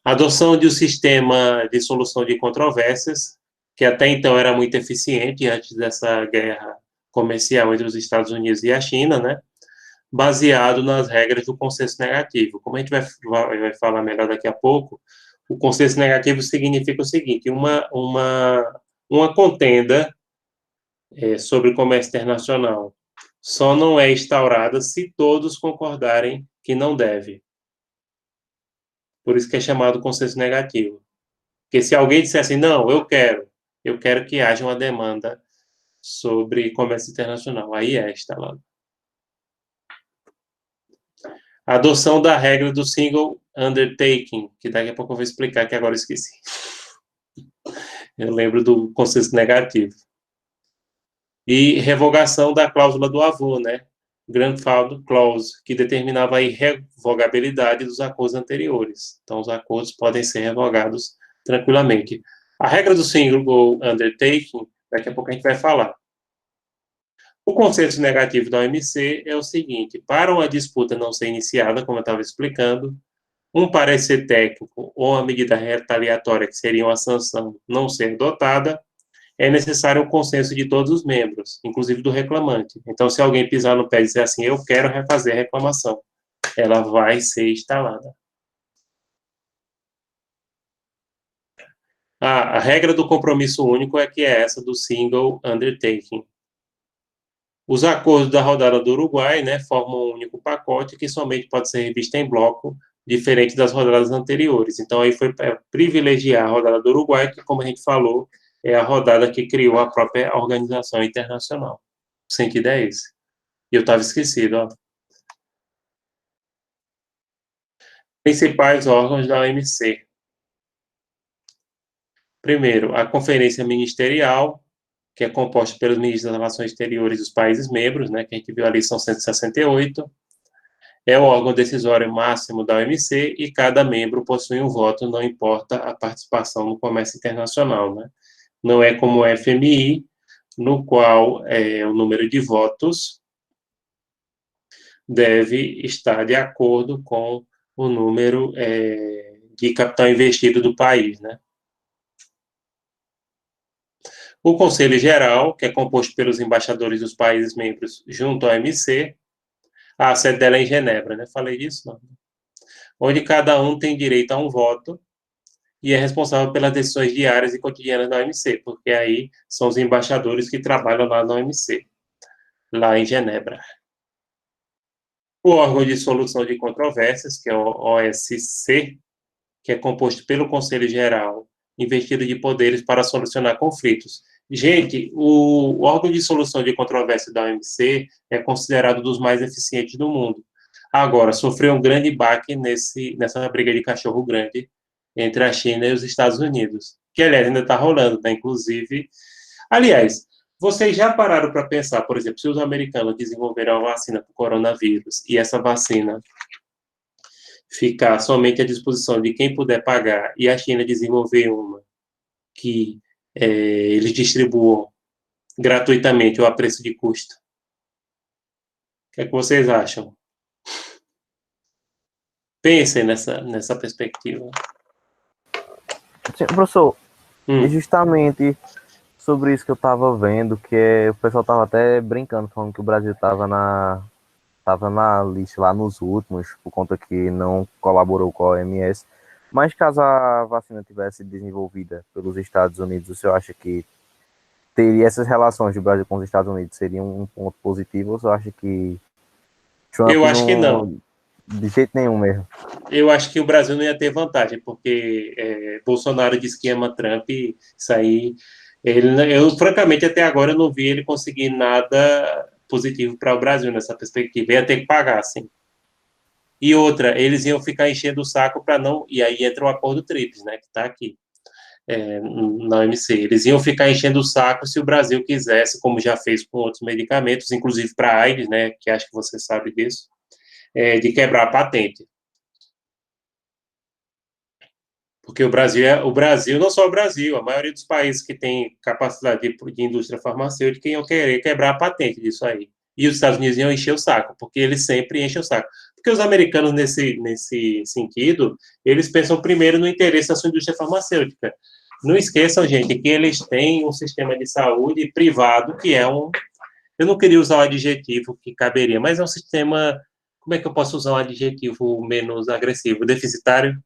Adoção de um sistema de solução de controvérsias, que até então era muito eficiente antes dessa guerra comercial entre os Estados Unidos e a China, né? Baseado nas regras do consenso negativo. Como a gente vai falar melhor daqui a pouco, o consenso negativo significa o seguinte: uma contenda sobre comércio internacional só não é instaurada se todos concordarem que não deve. Por isso que é chamado consenso negativo. Porque se alguém disser assim, não, eu quero que haja uma demanda sobre comércio internacional, aí é instalado. A adoção da regra do single undertaking, que daqui a pouco eu vou explicar, que agora eu esqueci. Eu lembro do consenso negativo. E revogação da cláusula do avô, né? Grandfather Clause, que determinava a irrevogabilidade dos acordos anteriores. Então, os acordos podem ser revogados tranquilamente. A regra do single undertaking, daqui a pouco a gente vai falar. O consenso negativo da OMC é o seguinte: para uma disputa não ser iniciada, como eu estava explicando, um parecer técnico ou uma medida retaliatória, que seria uma sanção, não ser adotada, é necessário o consenso de todos os membros, inclusive do reclamante. Então, se alguém pisar no pé e dizer assim, eu quero refazer a reclamação, ela vai ser instalada. A regra do compromisso único é que é essa do single undertaking. Os acordos da rodada do Uruguai, né, formam um único pacote que somente pode ser revisto em bloco, diferente das rodadas anteriores. Então, aí foi privilegiar a rodada do Uruguai, que, como a gente falou, é a rodada que criou a própria organização internacional. O sentido é esse. E eu estava esquecido, ó. Principais órgãos da OMC. Primeiro, a Conferência Ministerial, que é composta pelos ministros das Relações Exteriores dos países membros, né, que a gente viu ali são 168, é o órgão decisório máximo da OMC e cada membro possui um voto, não importa a participação no comércio internacional, né? Não é como o FMI, no qual o número de votos deve estar de acordo com o número de capital investido do país, né? O Conselho Geral, que é composto pelos embaixadores dos países membros junto à OMC, a sede dela é em Genebra, né? Falei disso? Não. Onde cada um tem direito a um voto e é responsável pelas decisões diárias e cotidianas da OMC, porque aí são os embaixadores que trabalham lá na OMC, lá em Genebra. O órgão de solução de controvérsias, que é o OSC, que é composto pelo Conselho Geral, investido de poderes para solucionar conflitos. Gente, o órgão de solução de controvérsia da OMC é considerado dos mais eficientes do mundo. Agora, sofreu um grande baque nessa briga de cachorro grande entre a China e os Estados Unidos, que, aliás, ainda está rolando, né? Inclusive, aliás, vocês já pararam para pensar, por exemplo, se os americanos desenvolveram uma vacina para o coronavírus e essa vacina ficar somente à disposição de quem puder pagar e a China desenvolver uma que eles distribuam gratuitamente ou a preço de custo? O que é que vocês acham? Pensem nessa perspectiva. Sim, professor, e justamente sobre isso que eu estava vendo, que o pessoal estava até brincando, falando que o Brasil estava na lista lá nos últimos, por conta que não colaborou com a OMS. Mas caso a vacina tivesse desenvolvida pelos Estados Unidos, o senhor acha que teria essas relações do Brasil com os Estados Unidos seriam um ponto positivo, ou o senhor acha que Trump Eu acho que não. De jeito nenhum mesmo? Eu acho que o Brasil não ia ter vantagem, porque Bolsonaro disse que ama Trump, e isso aí... eu, francamente, até agora eu não vi ele conseguir nada positivo para o Brasil nessa perspectiva. Ia ter que pagar, sim. E outra, eles iam ficar enchendo o saco para não... E aí entra o acordo TRIPS, né, que está aqui, na OMC. Eles iam ficar enchendo o saco se o Brasil quisesse, como já fez com outros medicamentos, inclusive para a AIDS, né, que acho que você sabe disso, de quebrar a patente. Porque o Brasil, não só o Brasil, a maioria dos países que tem capacidade de indústria farmacêutica iam querer quebrar a patente disso aí. E os Estados Unidos iam encher o saco, porque eles sempre enchem o saco. Porque os americanos, nesse sentido, eles pensam primeiro no interesse da sua indústria farmacêutica. Não esqueçam, gente, que eles têm um sistema de saúde privado que é um... Eu não queria usar o adjetivo que caberia, mas é um sistema... Como é que eu posso usar um adjetivo menos agressivo? Deficitário?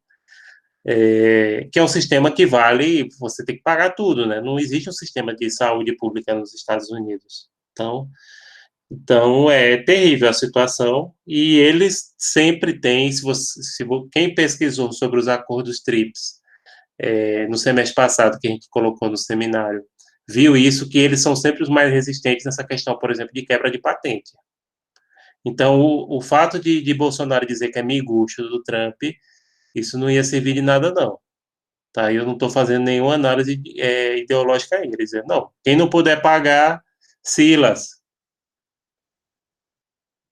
Que é um sistema que vale, você tem que pagar tudo, né? Não existe um sistema de saúde pública nos Estados Unidos. Então é terrível a situação, e eles sempre têm, quem pesquisou sobre os acordos TRIPS no semestre passado, que a gente colocou no seminário, viu isso, que eles são sempre os mais resistentes nessa questão, por exemplo, de quebra de patente. Então, o fato de Bolsonaro dizer que é miguxo do Trump, isso não ia servir de nada, não. Tá? Eu não estou fazendo nenhuma análise ideológica aí. Eles dizem, não, quem não puder pagar, Silas.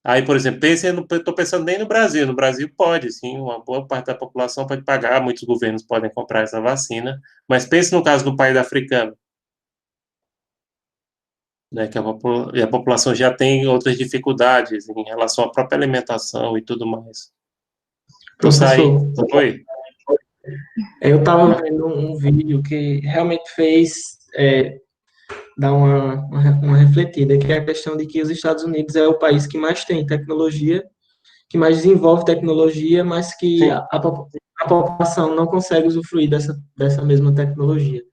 Aí, por exemplo, estou pensando nem no Brasil. No Brasil pode, sim, uma boa parte da população pode pagar, muitos governos podem comprar essa vacina, mas pense no caso do país africano, né, que a população já tem outras dificuldades em relação à própria alimentação e tudo mais. Professor, Oi? eu estava vendo um vídeo que realmente fez dar uma refletida, que é a questão de que os Estados Unidos é o país que mais tem tecnologia, que mais desenvolve tecnologia, mas que Sim. a população não consegue usufruir dessa mesma tecnologia.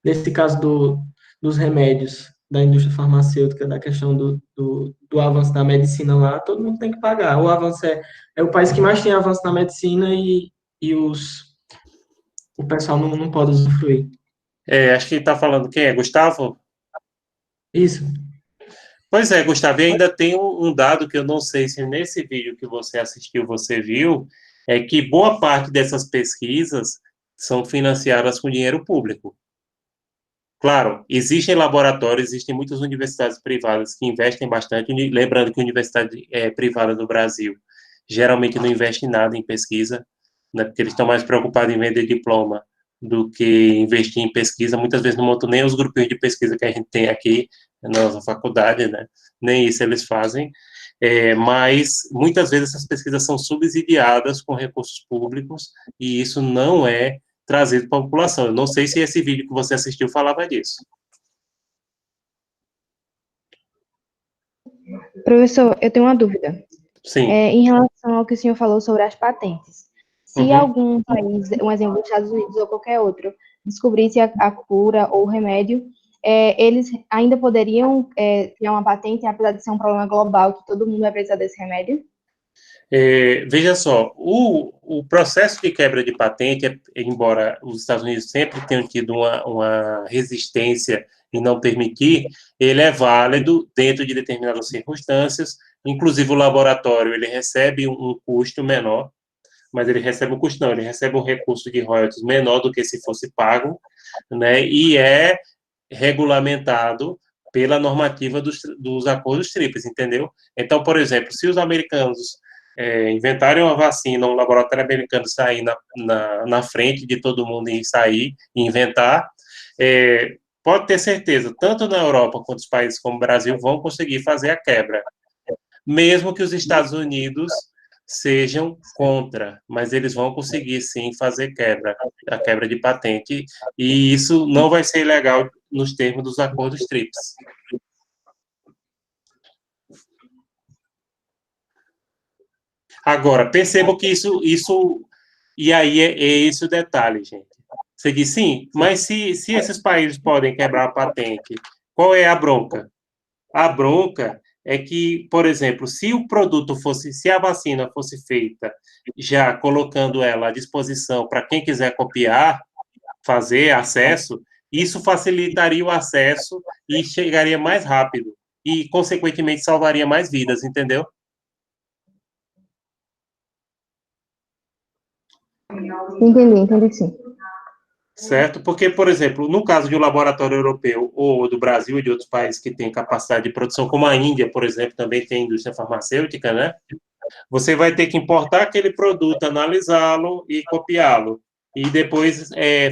Nesse caso dos remédios, da indústria farmacêutica, da questão do avanço da medicina lá, todo mundo tem que pagar. O avanço é o país que mais tem avanço na medicina e o pessoal não pode usufruir. Acho que está falando quem é? Gustavo? Isso. Pois é, Gustavo, e ainda tem um dado que eu não sei se nesse vídeo que você assistiu você viu, é que boa parte dessas pesquisas são financiadas com dinheiro público. Claro, existem laboratórios, existem muitas universidades privadas que investem bastante, lembrando que a universidade privada do Brasil geralmente não investe nada em pesquisa, né, porque eles estão mais preocupados em vender diploma do que investir em pesquisa. Muitas vezes não montam nem os grupinhos de pesquisa que a gente tem aqui na nossa faculdade, né? Nem isso eles fazem. Mas muitas vezes essas pesquisas são subsidiadas com recursos públicos e isso não é trazido para a população. Eu não sei se esse vídeo que você assistiu falava disso. Professor, eu tenho uma dúvida. Sim. Em relação ao que o senhor falou sobre as patentes. Se Uhum. algum país, um exemplo, os Estados Unidos ou qualquer outro, descobrisse a cura ou o remédio, eles ainda poderiam criar uma patente, apesar de ser um problema global, que todo mundo vai precisar desse remédio? Veja só, o processo de quebra de patente, embora os Estados Unidos sempre tenham tido uma resistência em não permitir, ele é válido dentro de determinadas circunstâncias, inclusive o laboratório, ele recebe um custo menor, mas ele recebe um custo não, ele recebe um recurso de royalties menor do que se fosse pago, né, e é regulamentado pela normativa dos acordos tríplices, entendeu? Então, por exemplo, se os americanos inventarem uma vacina, um laboratório americano sair na frente de todo mundo e sair e inventar, pode ter certeza, tanto na Europa quanto os países como o Brasil vão conseguir fazer a quebra, mesmo que os Estados Unidos sejam contra, mas eles vão conseguir sim fazer a quebra de patente, e isso não vai ser ilegal nos termos dos acordos TRIPS. Agora, percebam que isso e aí é esse o detalhe, gente. Você diz, sim, mas se esses países podem quebrar a patente, qual é a bronca? A bronca é que, por exemplo, se a vacina fosse feita já colocando ela à disposição para quem quiser copiar, fazer acesso, isso facilitaria o acesso e chegaria mais rápido e, consequentemente, salvaria mais vidas, entendeu? Entendi sim. Certo? Porque, por exemplo, no caso de um laboratório europeu ou do Brasil e de outros países que têm capacidade de produção, como a Índia, por exemplo, também tem indústria farmacêutica, né? Você vai ter que importar aquele produto, analisá-lo e copiá-lo. E depois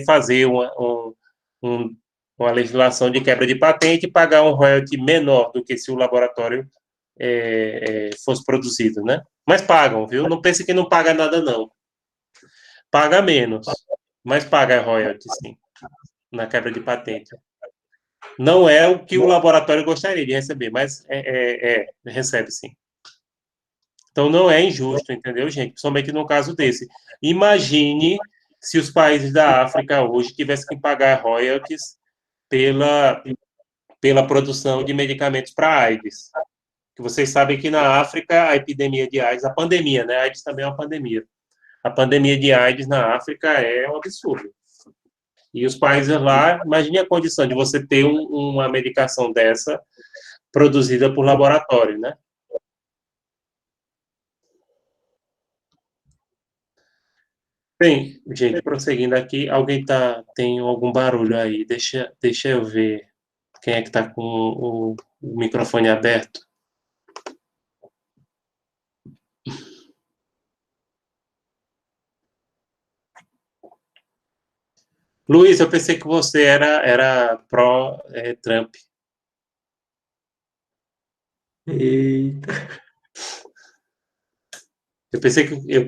fazer uma legislação de quebra de patente e pagar um royalty menor do que se o laboratório fosse produzido, né? Mas pagam, viu? Não pense que não paga nada, não. Paga menos, mas paga royalty, sim, na quebra de patente. Não é o que o laboratório gostaria de receber, mas recebe, sim. Então, não é injusto, entendeu, gente? Principalmente no caso desse. Imagine se os países da África hoje tivessem que pagar royalties pela produção de medicamentos para AIDS. Que vocês sabem que na África, a epidemia de AIDS, a pandemia, né? A AIDS também é uma pandemia. A pandemia de AIDS na África é um absurdo. E os países lá, imagine a condição de você ter uma medicação dessa produzida por laboratório, né? Bem, gente, prosseguindo aqui, tem algum barulho aí? Deixa eu ver quem é que está com o microfone aberto. Luiz, eu pensei que você era pró-Trump. Eita. Eu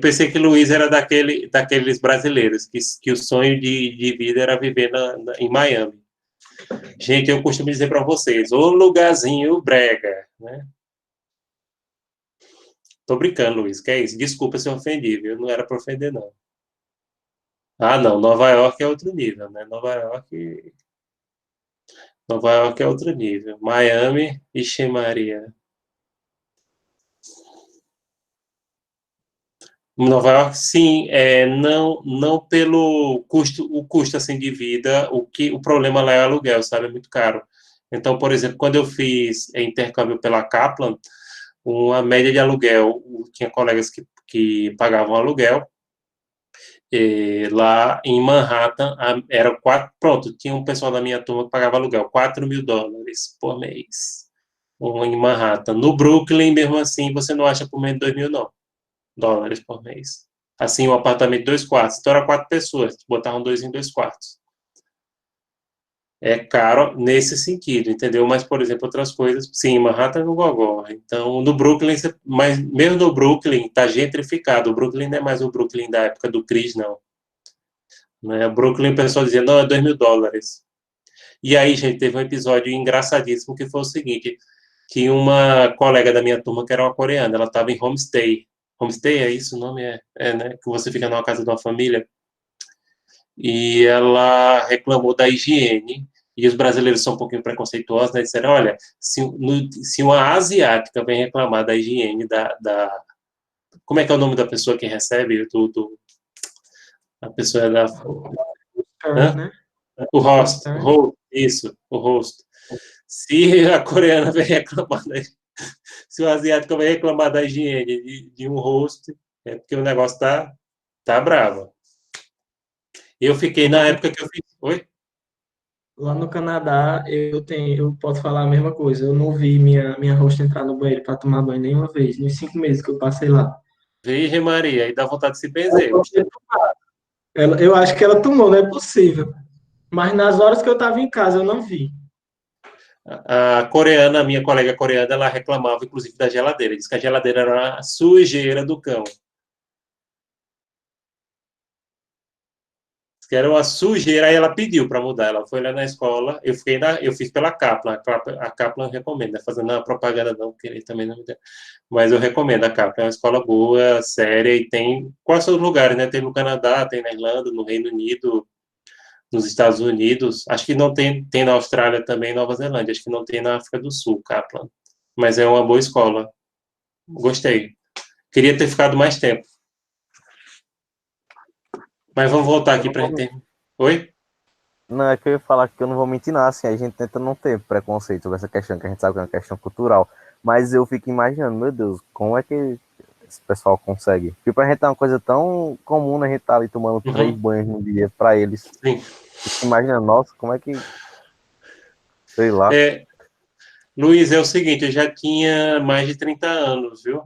pensei que Luiz era daqueles brasileiros que o sonho de vida era viver em Miami. Gente, eu costumo dizer para vocês, ô lugarzinho brega, né? Tô brincando, Luiz, que é isso? Desculpa se eu ofendi, viu? Não era para ofender, não. Ah, não, Nova York é outro nível, né? Nova York é outro nível. Miami, ixi Maria. Nova York, sim, não pelo custo, o custo assim de vida, o problema lá é o aluguel, sabe? É muito caro. Então, por exemplo, quando eu fiz intercâmbio pela Kaplan, uma média de aluguel, tinha colegas que pagavam aluguel, lá em Manhattan, era pronto, tinha um pessoal da minha turma que pagava aluguel, $4.000 por mês, em Manhattan. No Brooklyn, mesmo assim, você não acha por menos de $2.000, não. Dólares por mês. Assim, um apartamento de 2 quartos. Então, era 4 pessoas. Botavam 2 em 2 quartos. É caro nesse sentido, entendeu? Mas, por exemplo, outras coisas, sim, Manhattan é no gogó. Então, no Brooklyn, mas mesmo no Brooklyn, tá gentrificado. O Brooklyn não é mais o Brooklyn da época do Chris, não. Né? O Brooklyn, o pessoal dizia, não, é $2.000. E aí, gente, teve um episódio engraçadíssimo que foi o seguinte, que uma colega da minha turma, que era uma coreana, ela estava em homestay. Homestay, é isso o nome? Né? Que você fica numa casa de uma família. E ela reclamou da higiene, e os brasileiros são um pouquinho preconceituosos, né? Disseram, olha, se uma asiática vem reclamar da higiene como é que é o nome da pessoa que recebe? A pessoa é da... Hã? Né? O host, Externo. isso, o host. Se a coreana vem reclamar, se o asiático vem reclamar da higiene de um host, é porque o negócio tá bravo. Eu fiquei, na época que eu fiz... Oi? Lá no Canadá, eu posso falar a mesma coisa. Eu não vi minha host entrar no banheiro para tomar banho nenhuma vez, nos 5 meses que eu passei lá. Virgem Maria, aí dá vontade de se benzer. Eu acho que ela tomou, não é possível. Mas nas horas que eu estava em casa, eu não vi. A coreana, a minha colega coreana, ela reclamava, inclusive, da geladeira. Diz que a geladeira era a sujeira do cão. Diz que era uma sujeira, aí ela pediu para mudar. Ela foi lá na escola, eu fiz pela Kaplan. A Kaplan recomenda, fazendo a propaganda não, porque ele também não me deu. Mas eu recomendo a Kaplan, é uma escola boa, séria, e tem quase todos os lugares, né? Tem no Canadá, tem na Irlanda, no Reino Unido, nos Estados Unidos. Acho que não tem na Austrália também, Nova Zelândia. Acho que não tem na África do Sul, Kaplan. Mas é uma boa escola. Gostei. Queria ter ficado mais tempo. Mas vamos voltar aqui para a gente. Oi? Não, é que eu ia falar que eu não vou mentir, não. Assim, a gente tenta não ter preconceito sobre essa questão, que a gente sabe que é uma questão cultural. Mas eu fico imaginando, meu Deus, como é que esse pessoal consegue? Porque pra gente é uma coisa tão comum, né? A gente tá ali tomando 3 banhos no dia pra eles. Sim. Fico imaginando, nossa, como é que. Sei lá. Luiz, é o seguinte, eu já tinha mais de 30 anos, viu?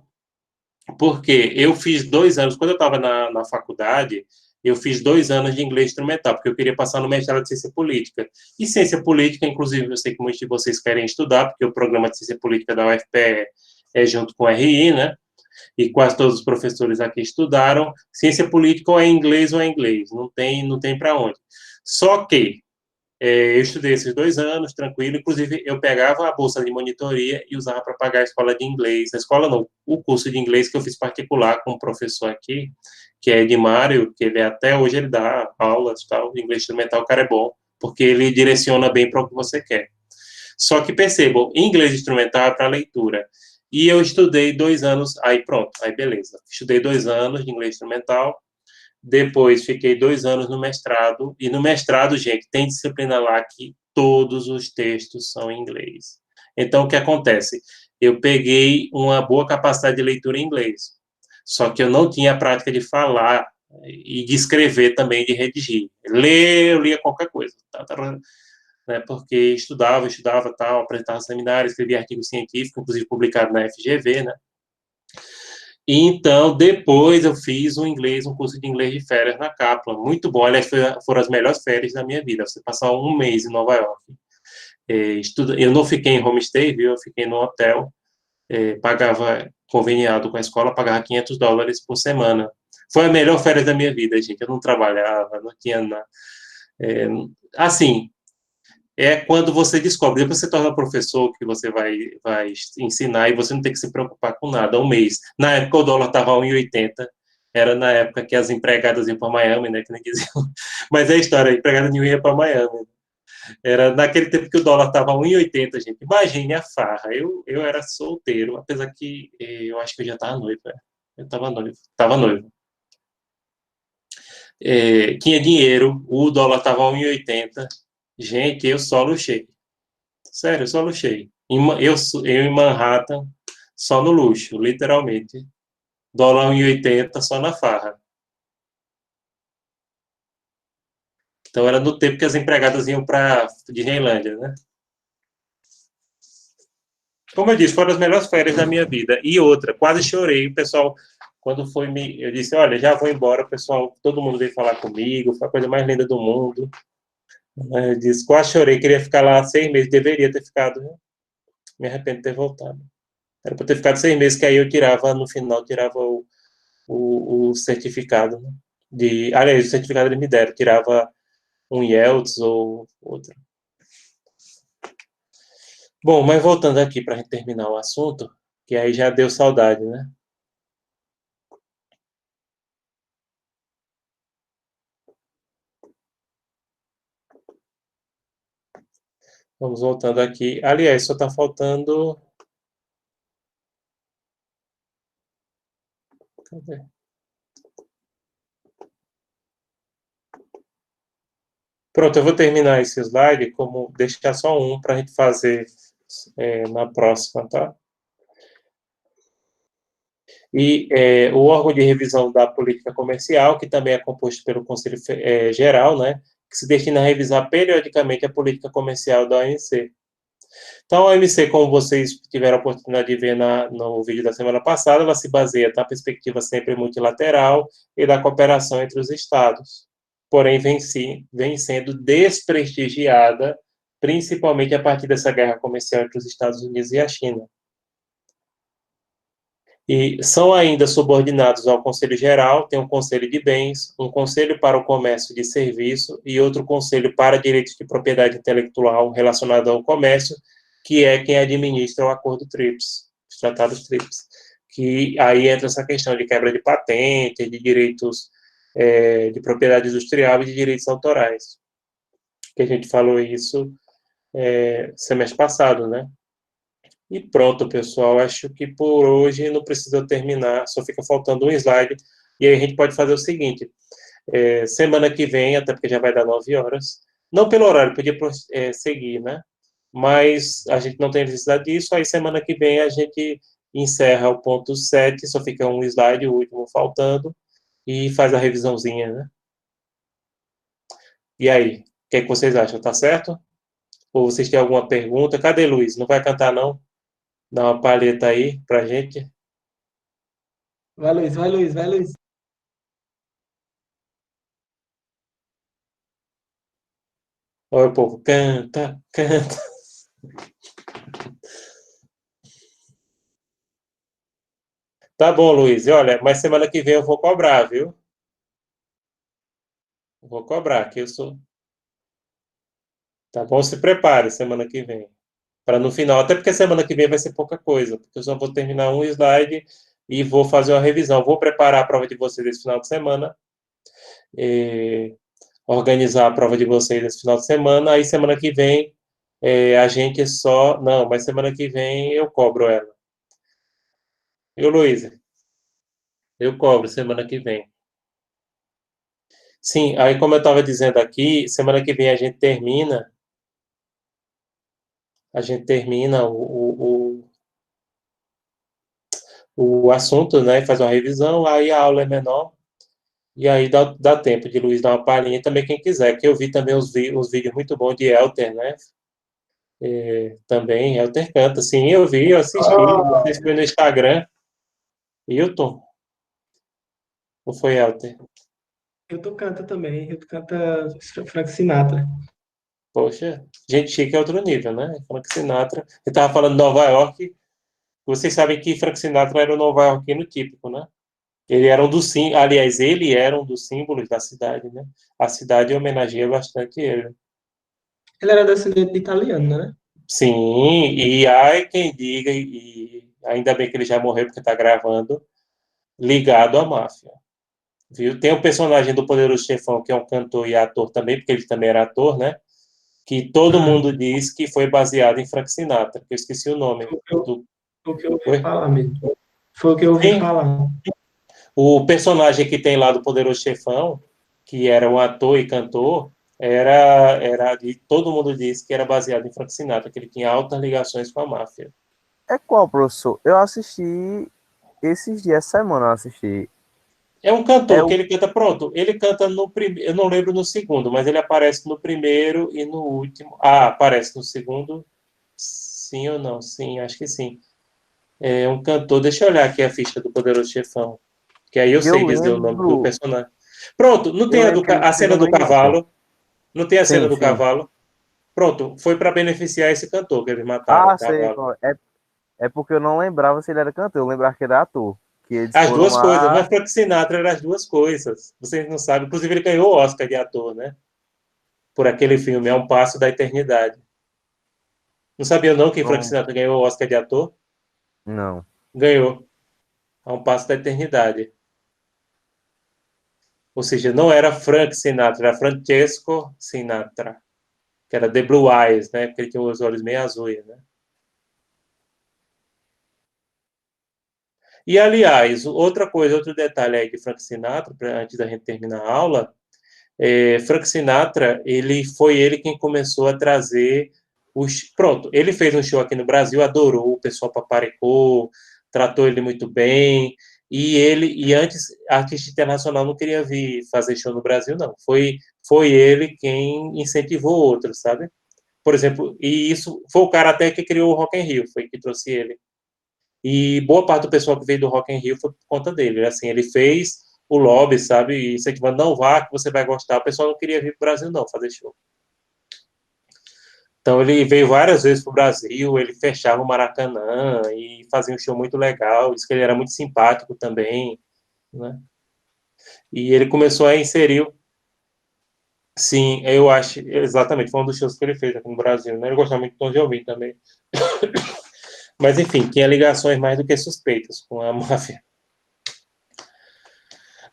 Porque eu fiz 2 anos, quando eu estava na faculdade, eu fiz 2 anos de inglês instrumental, porque eu queria passar no mestrado de ciência política. E ciência política, inclusive, eu sei que muitos de vocês querem estudar, porque o programa de ciência política da UFPE é junto com o RI, né? E quase todos os professores aqui estudaram. Ciência política ou é inglês ou é inglês, não tem para onde. Só que eu estudei esses 2 anos, tranquilo. Inclusive, eu pegava a bolsa de monitoria e usava para pagar a escola de inglês. A escola não, o curso de inglês que eu fiz particular com um professor aqui, que é Edmário, que ele até hoje ele dá aulas, tal, de inglês instrumental, o cara é bom, porque ele direciona bem para o que você quer. Só que percebam, inglês instrumental é para leitura. E eu estudei 2 anos, aí pronto, aí beleza. Estudei 2 anos de inglês instrumental, depois fiquei 2 anos no mestrado, e no mestrado, gente, tem disciplina lá que todos os textos são em inglês. Então, o que acontece? Eu peguei uma boa capacidade de leitura em inglês, só que eu não tinha a prática de falar e de escrever também, de redigir. Ler, eu lia qualquer coisa, né, porque estudava, tal, apresentava seminários, escrevia artigo científico, inclusive publicado na FGV, né? E então, depois eu fiz um curso de inglês de férias na Kaplan, muito bom, aliás, foram as melhores férias da minha vida, você passar um mês em Nova York. Eu não fiquei em homestay, viu? Eu fiquei no hotel, pagava conveniado com a escola, pagava $500 por semana. Foi a melhor férias da minha vida, gente, eu não trabalhava, não tinha nada. Assim, é quando você descobre, depois você torna professor, que você vai ensinar e você não tem que se preocupar com nada, um mês. Na época o dólar estava a 1,80, era na época que as empregadas iam para Miami, né, que nem diziam. Mas é a história, a empregada não ia para Miami. Era naquele tempo que o dólar estava a 1,80, gente. Imagine a farra. Eu era solteiro, apesar que eu acho que eu já estava noivo. Eu estava noivo. Estava noivo. Tinha dinheiro, o dólar estava a 1,80. Gente, eu só luxei. Sério, eu só luxei. Eu em Manhattan, só no luxo, literalmente. Dólar 1,80 só na farra. Então era no tempo que as empregadas iam para Disneylândia, né? Como eu disse, foram as melhores férias da minha vida. E outra, quase chorei. O pessoal, quando foi me. Eu disse: olha, já vou embora. O pessoal, todo mundo veio falar comigo. Foi a coisa mais linda do mundo. Eu disse: quase chorei. Queria ficar lá 6 meses. Deveria ter ficado. Né? Me arrependo de ter voltado. Era para ter ficado 6 meses, que aí eu tirava, no final, tirava o certificado. Né? Aliás, o certificado eles me deram. Tirava um IELTS ou outro. Bom, mas voltando aqui para a gente terminar o assunto, que aí já deu saudade, né? Vamos voltando aqui. Aliás, só está faltando. Cadê? Pronto, eu vou terminar esse slide, como deixar só um para a gente fazer na próxima, tá? E o órgão de revisão da política comercial, que também é composto pelo Conselho Geral, né, que se destina a revisar periodicamente a política comercial da OMC. Então, a OMC, como vocês tiveram a oportunidade de ver no vídeo da semana passada, ela se baseia na perspectiva sempre multilateral e da cooperação entre os Estados. Porém, vem sendo desprestigiada, principalmente a partir dessa guerra comercial entre os Estados Unidos e a China. E são ainda subordinados ao Conselho Geral, tem um Conselho de Bens, um Conselho para o Comércio de Serviço e outro Conselho para Direitos de Propriedade Intelectual relacionado ao comércio, que é quem administra o Acordo TRIPS, os Tratados TRIPS, que aí entra essa questão de quebra de patente, de direitos de propriedade industrial e de direitos autorais, que a gente falou isso semestre passado, né? E pronto, pessoal. Acho que por hoje não precisa terminar, só fica faltando um slide. E aí a gente pode fazer o seguinte: semana que vem, até porque já vai dar 9 horas, não pelo horário, podia seguir, né? Mas a gente não tem necessidade disso. Aí semana que vem a gente encerra o ponto 7, só fica um slide, o último faltando, e faz a revisãozinha, né? E aí, o que é que vocês acham? Tá certo? Ou vocês têm alguma pergunta? Cadê Luiz? Não vai cantar, não? Dá uma palheta aí pra gente. Vai, Luiz, vai, Luiz, vai, Luiz. Olha o povo, canta, canta. Tá bom, Luiz. E olha, mas semana que vem eu vou cobrar, viu? Vou cobrar, que eu sou. Tá bom? Se prepare semana que vem. Para no final, até porque semana que vem vai ser pouca coisa, porque eu só vou terminar um slide e vou fazer uma revisão. Vou preparar a prova de vocês esse final de semana, organizar a prova de vocês esse final de semana, aí semana que vem a gente só. Não, mas semana que vem eu cobro ela. Eu, Luiz, eu cobro semana que vem. Sim, aí como eu estava dizendo aqui, semana que vem a gente termina o assunto, né? Faz uma revisão, aí a aula é menor, e aí dá tempo de Luiz dar uma palhinha também quem quiser, que eu vi também os vídeos muito bons de Elter, né? Também, Elter canta, sim, eu assisti, não sei se foi no Instagram, Hilton, ou foi Elter? Eu canta também, eu canta Frank Sinatra. Poxa, gente chique é outro nível, né? Frank Sinatra. Eu estava falando de Nova York. Vocês sabem que Frank Sinatra era o nova iorquino típico, né? Aliás, ele era um dos símbolos da cidade, né? A cidade homenageia bastante ele. Ele era descendente de italiano, né? Sim, e há quem diga, e ainda bem que ele já morreu porque está gravando, ligado à máfia. Viu? Tem o personagem do Poderoso Chefão, que é um cantor e ator também, porque ele também era ator, né? Que todo mundo diz que foi baseado em Frank Sinatra, que eu esqueci o nome. Foi o que eu ouvi Oi? falar mesmo. Foi o que eu ouvi Sim, falar. o personagem que tem lá do Poderoso Chefão, que era um ator e cantor, todo mundo diz que era baseado em Frank Sinatra, que ele tinha altas ligações com a máfia. É qual, professor? Eu assisti esses dias, essa semana eu assisti. É um É cantor que o. ele canta, pronto, ele canta no primeiro, eu não lembro no segundo, mas ele aparece no primeiro e no último. Ah, aparece no segundo, sim ou não? Sim, acho que sim. É um cantor, deixa eu olhar aqui a ficha do Poderoso Chefão, que aí eu Eu sei dizer o nome do lembro. personagem. Pronto, não Eu tem lembro que ele a fez cena no do início. cavalo, não tem a cena Sim, do sim. cavalo. Pronto, foi para beneficiar esse cantor que eles mataram, o Ah, sei cavalo. qual é. É porque eu não lembrava se ele era cantor, eu lembrava que ele era ator. Que eles As foram duas coisas, lá. mas Frank Sinatra era as duas coisas. Vocês não sabem, inclusive ele ganhou o Oscar de ator, né? Por aquele filme, É um Passo da Eternidade. Não sabia não que Frank Não. Sinatra ganhou o Oscar de ator? Não. Ganhou. É um Passo da Eternidade. Ou seja, não era Frank Sinatra, era Francesco Sinatra, que era The Blue Eyes, né? Porque ele tinha os olhos meio azuis, né? E, aliás, outra coisa, outro detalhe aí de Frank Sinatra, antes da gente terminar a aula, Frank Sinatra, foi ele quem começou a trazer os... Pronto, ele fez um show aqui no Brasil, adorou, o pessoal paparicou, tratou ele muito bem, e antes, artista internacional não queria vir fazer show no Brasil, não. Foi ele quem incentivou outros, sabe? Por exemplo, e isso foi o cara até que criou o Rock in Rio, foi que trouxe ele. E boa parte do pessoal que veio do Rock in Rio foi por conta dele. Assim, ele fez o lobby, sabe? E incentivando, não vá, que você vai gostar. O pessoal não queria vir para o Brasil, não, fazer show. Então, ele veio várias vezes para o Brasil, ele fechava o Maracanã e fazia um show muito legal. Diz que ele era muito simpático também, né? E ele começou a inserir. Sim, eu acho, exatamente, foi um dos shows que ele fez aqui no Brasil, né? Eu gostava muito de Tom Jobim também. Mas, enfim, tinha ligações mais do que suspeitas com a máfia.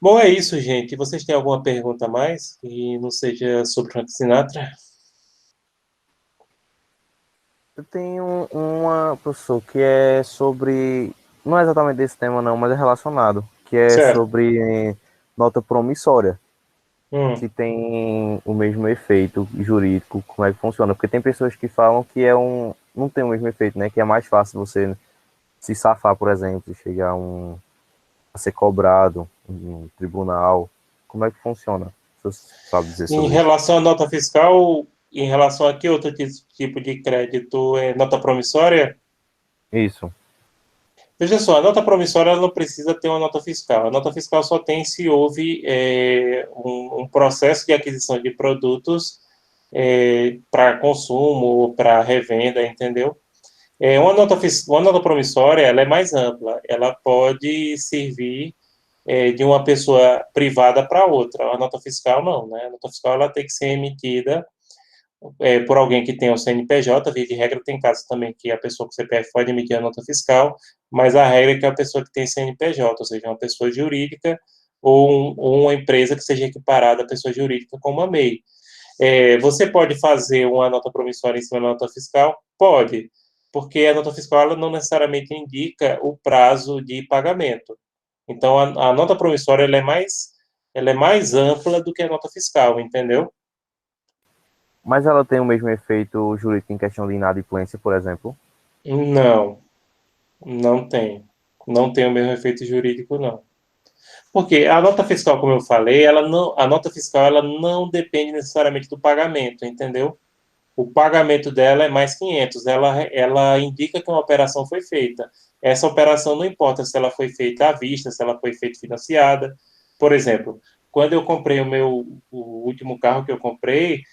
Bom, é isso, gente. Vocês têm alguma pergunta a mais que não seja sobre Frank Sinatra? Eu tenho uma, professor, que é sobre. Não é exatamente desse tema, não, mas é relacionado. Que é Certo. sobre nota promissória. Hum. Se tem o mesmo efeito jurídico, como é que funciona? Porque tem pessoas que falam que é um. Não tem o mesmo efeito, né? Que é mais fácil você se safar, por exemplo, e chegar a ser cobrado em um tribunal. Como é que funciona? Você sabe dizer Em sobre isso? relação à nota fiscal, em relação a que outro tipo de crédito é nota promissória? Isso. Veja só, a nota promissória ela não precisa ter uma nota fiscal. A nota fiscal só tem se houve um processo de aquisição de produtos para consumo ou para revenda, entendeu? Uma nota promissória ela é mais ampla. Ela pode servir de uma pessoa privada para outra. A nota fiscal não, né? A nota fiscal ela tem que ser emitida por alguém que tem o CNPJ, via de regra tem casos também que a pessoa com CPF pode emitir a nota fiscal, mas a regra é que a pessoa que tem CNPJ, ou seja, uma pessoa jurídica ou uma empresa que seja equiparada à pessoa jurídica como a MEI. Você pode fazer uma nota promissória em cima da nota fiscal? Pode, porque a nota fiscal ela não necessariamente indica o prazo de pagamento. Então, a nota promissória ela é mais ampla do que a nota fiscal, entendeu? Mas ela tem o mesmo efeito jurídico em questão de inadimplência, por exemplo? Não, não tem. Não tem o mesmo efeito jurídico, não. Porque a nota fiscal, como eu falei, a nota fiscal ela não depende necessariamente do pagamento, entendeu? O pagamento dela é mais 500. Ela indica que uma operação foi feita. Essa operação não importa se ela foi feita à vista, se ela foi feita financiada. Por exemplo, quando eu comprei o último carro que eu comprei,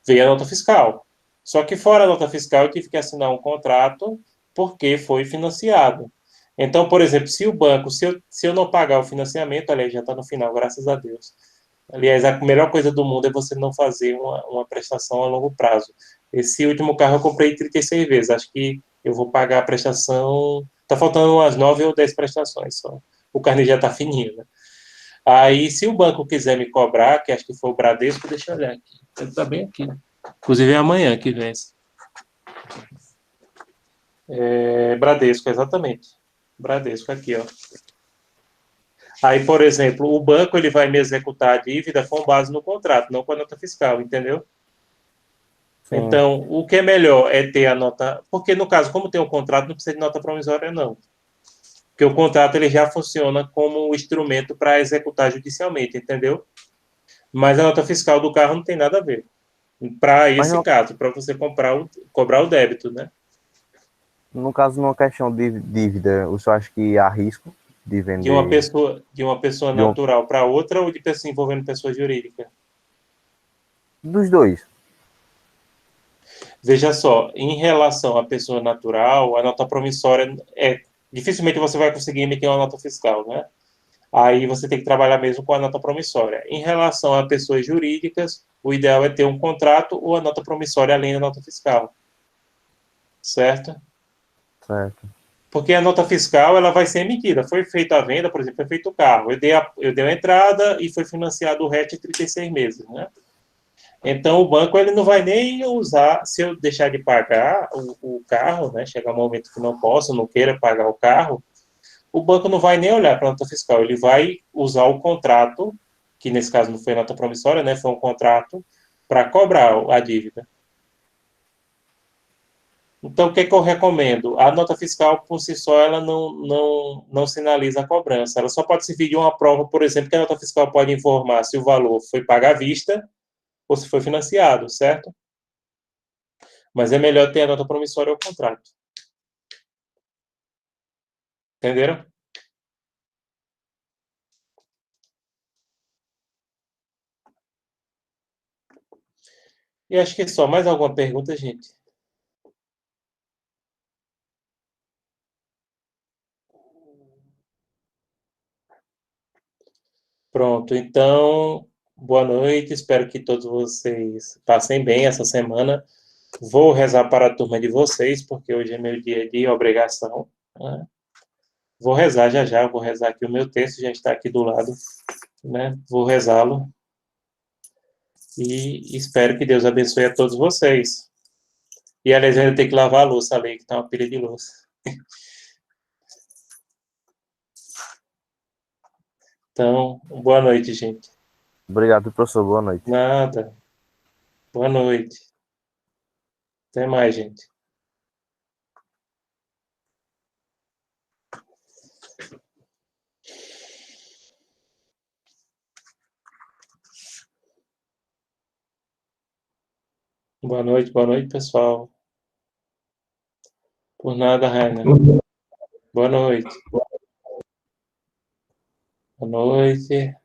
veio a nota fiscal. Só que fora a nota fiscal, eu tive que assinar um contrato porque foi financiado. Então, por exemplo, se o banco, se eu não pagar o financiamento, aliás, já está no final, graças a Deus. Aliás, a melhor coisa do mundo é você não fazer uma prestação a longo prazo. Esse último carro eu comprei 36 vezes. Acho que eu vou pagar a prestação. Tá faltando umas 9 ou 10 prestações só. O carnê já tá fininho, né? Aí, se o banco quiser me cobrar, que acho que foi o Bradesco, deixa eu olhar aqui. Ele tá bem aqui. Inclusive é amanhã que vence. Bradesco, exatamente. Bradesco aqui, ó. Aí, por exemplo, o banco ele vai me executar a dívida com base no contrato, não com a nota fiscal, entendeu? Sim. Então, o que é melhor é ter a nota... Porque, no caso, como tem um contrato, não precisa de nota provisória, não. Porque o contrato ele já funciona como um instrumento para executar judicialmente, entendeu? Mas a nota fiscal do carro não tem nada a ver. Para Mas esse caso, para você cobrar o débito, né? no caso, numa questão de dívida, o senhor acha que há risco de vender De uma pessoa de um, natural para outra ou de pessoa envolvendo pessoa jurídica? dos dois? Veja só, em relação à pessoa natural, a nota promissória dificilmente você vai conseguir emitir uma nota fiscal, né? Aí você tem que trabalhar mesmo com a nota promissória. Em relação a pessoas jurídicas, o ideal é ter um contrato ou a nota promissória além da nota fiscal, certo? Certo. Porque a nota fiscal ela vai ser emitida. Foi feita a venda, por exemplo, foi feito o carro. Eu dei a entrada e foi financiado o resto de 36 meses, né? Então, o banco ele não vai nem usar, se eu deixar de pagar o carro, né, chegar um momento que não posso, não queira pagar o carro, o banco não vai nem olhar para a nota fiscal, ele vai usar o contrato, que nesse caso não foi nota promissória, né, foi um contrato, para cobrar a dívida. Então, o que, é que eu recomendo? A nota fiscal, por si só, ela não sinaliza a cobrança. Ela só pode servir de uma prova, por exemplo, que a nota fiscal pode informar se o valor foi pago à vista ou se foi financiado, certo? Mas é melhor ter a nota promissória ou contrato. Entenderam? E acho que é só. Mais alguma pergunta, gente? Pronto. Então, boa noite. Espero que todos vocês passem bem essa semana. Vou rezar para a turma de vocês, porque hoje é meu dia de obrigação, né? Vou rezar já já. Vou rezar aqui. O meu texto já está aqui do lado, né? Vou rezá-lo. E espero que Deus abençoe a todos vocês. E, aliás, eu ainda tenho que lavar a louça ali, que está uma pilha de louça. Então, boa noite, gente. Obrigado, professor. Boa noite. Nada. Boa noite. Até mais, gente. Boa noite, pessoal. Por nada, Rainer. Boa noite. Boa noite.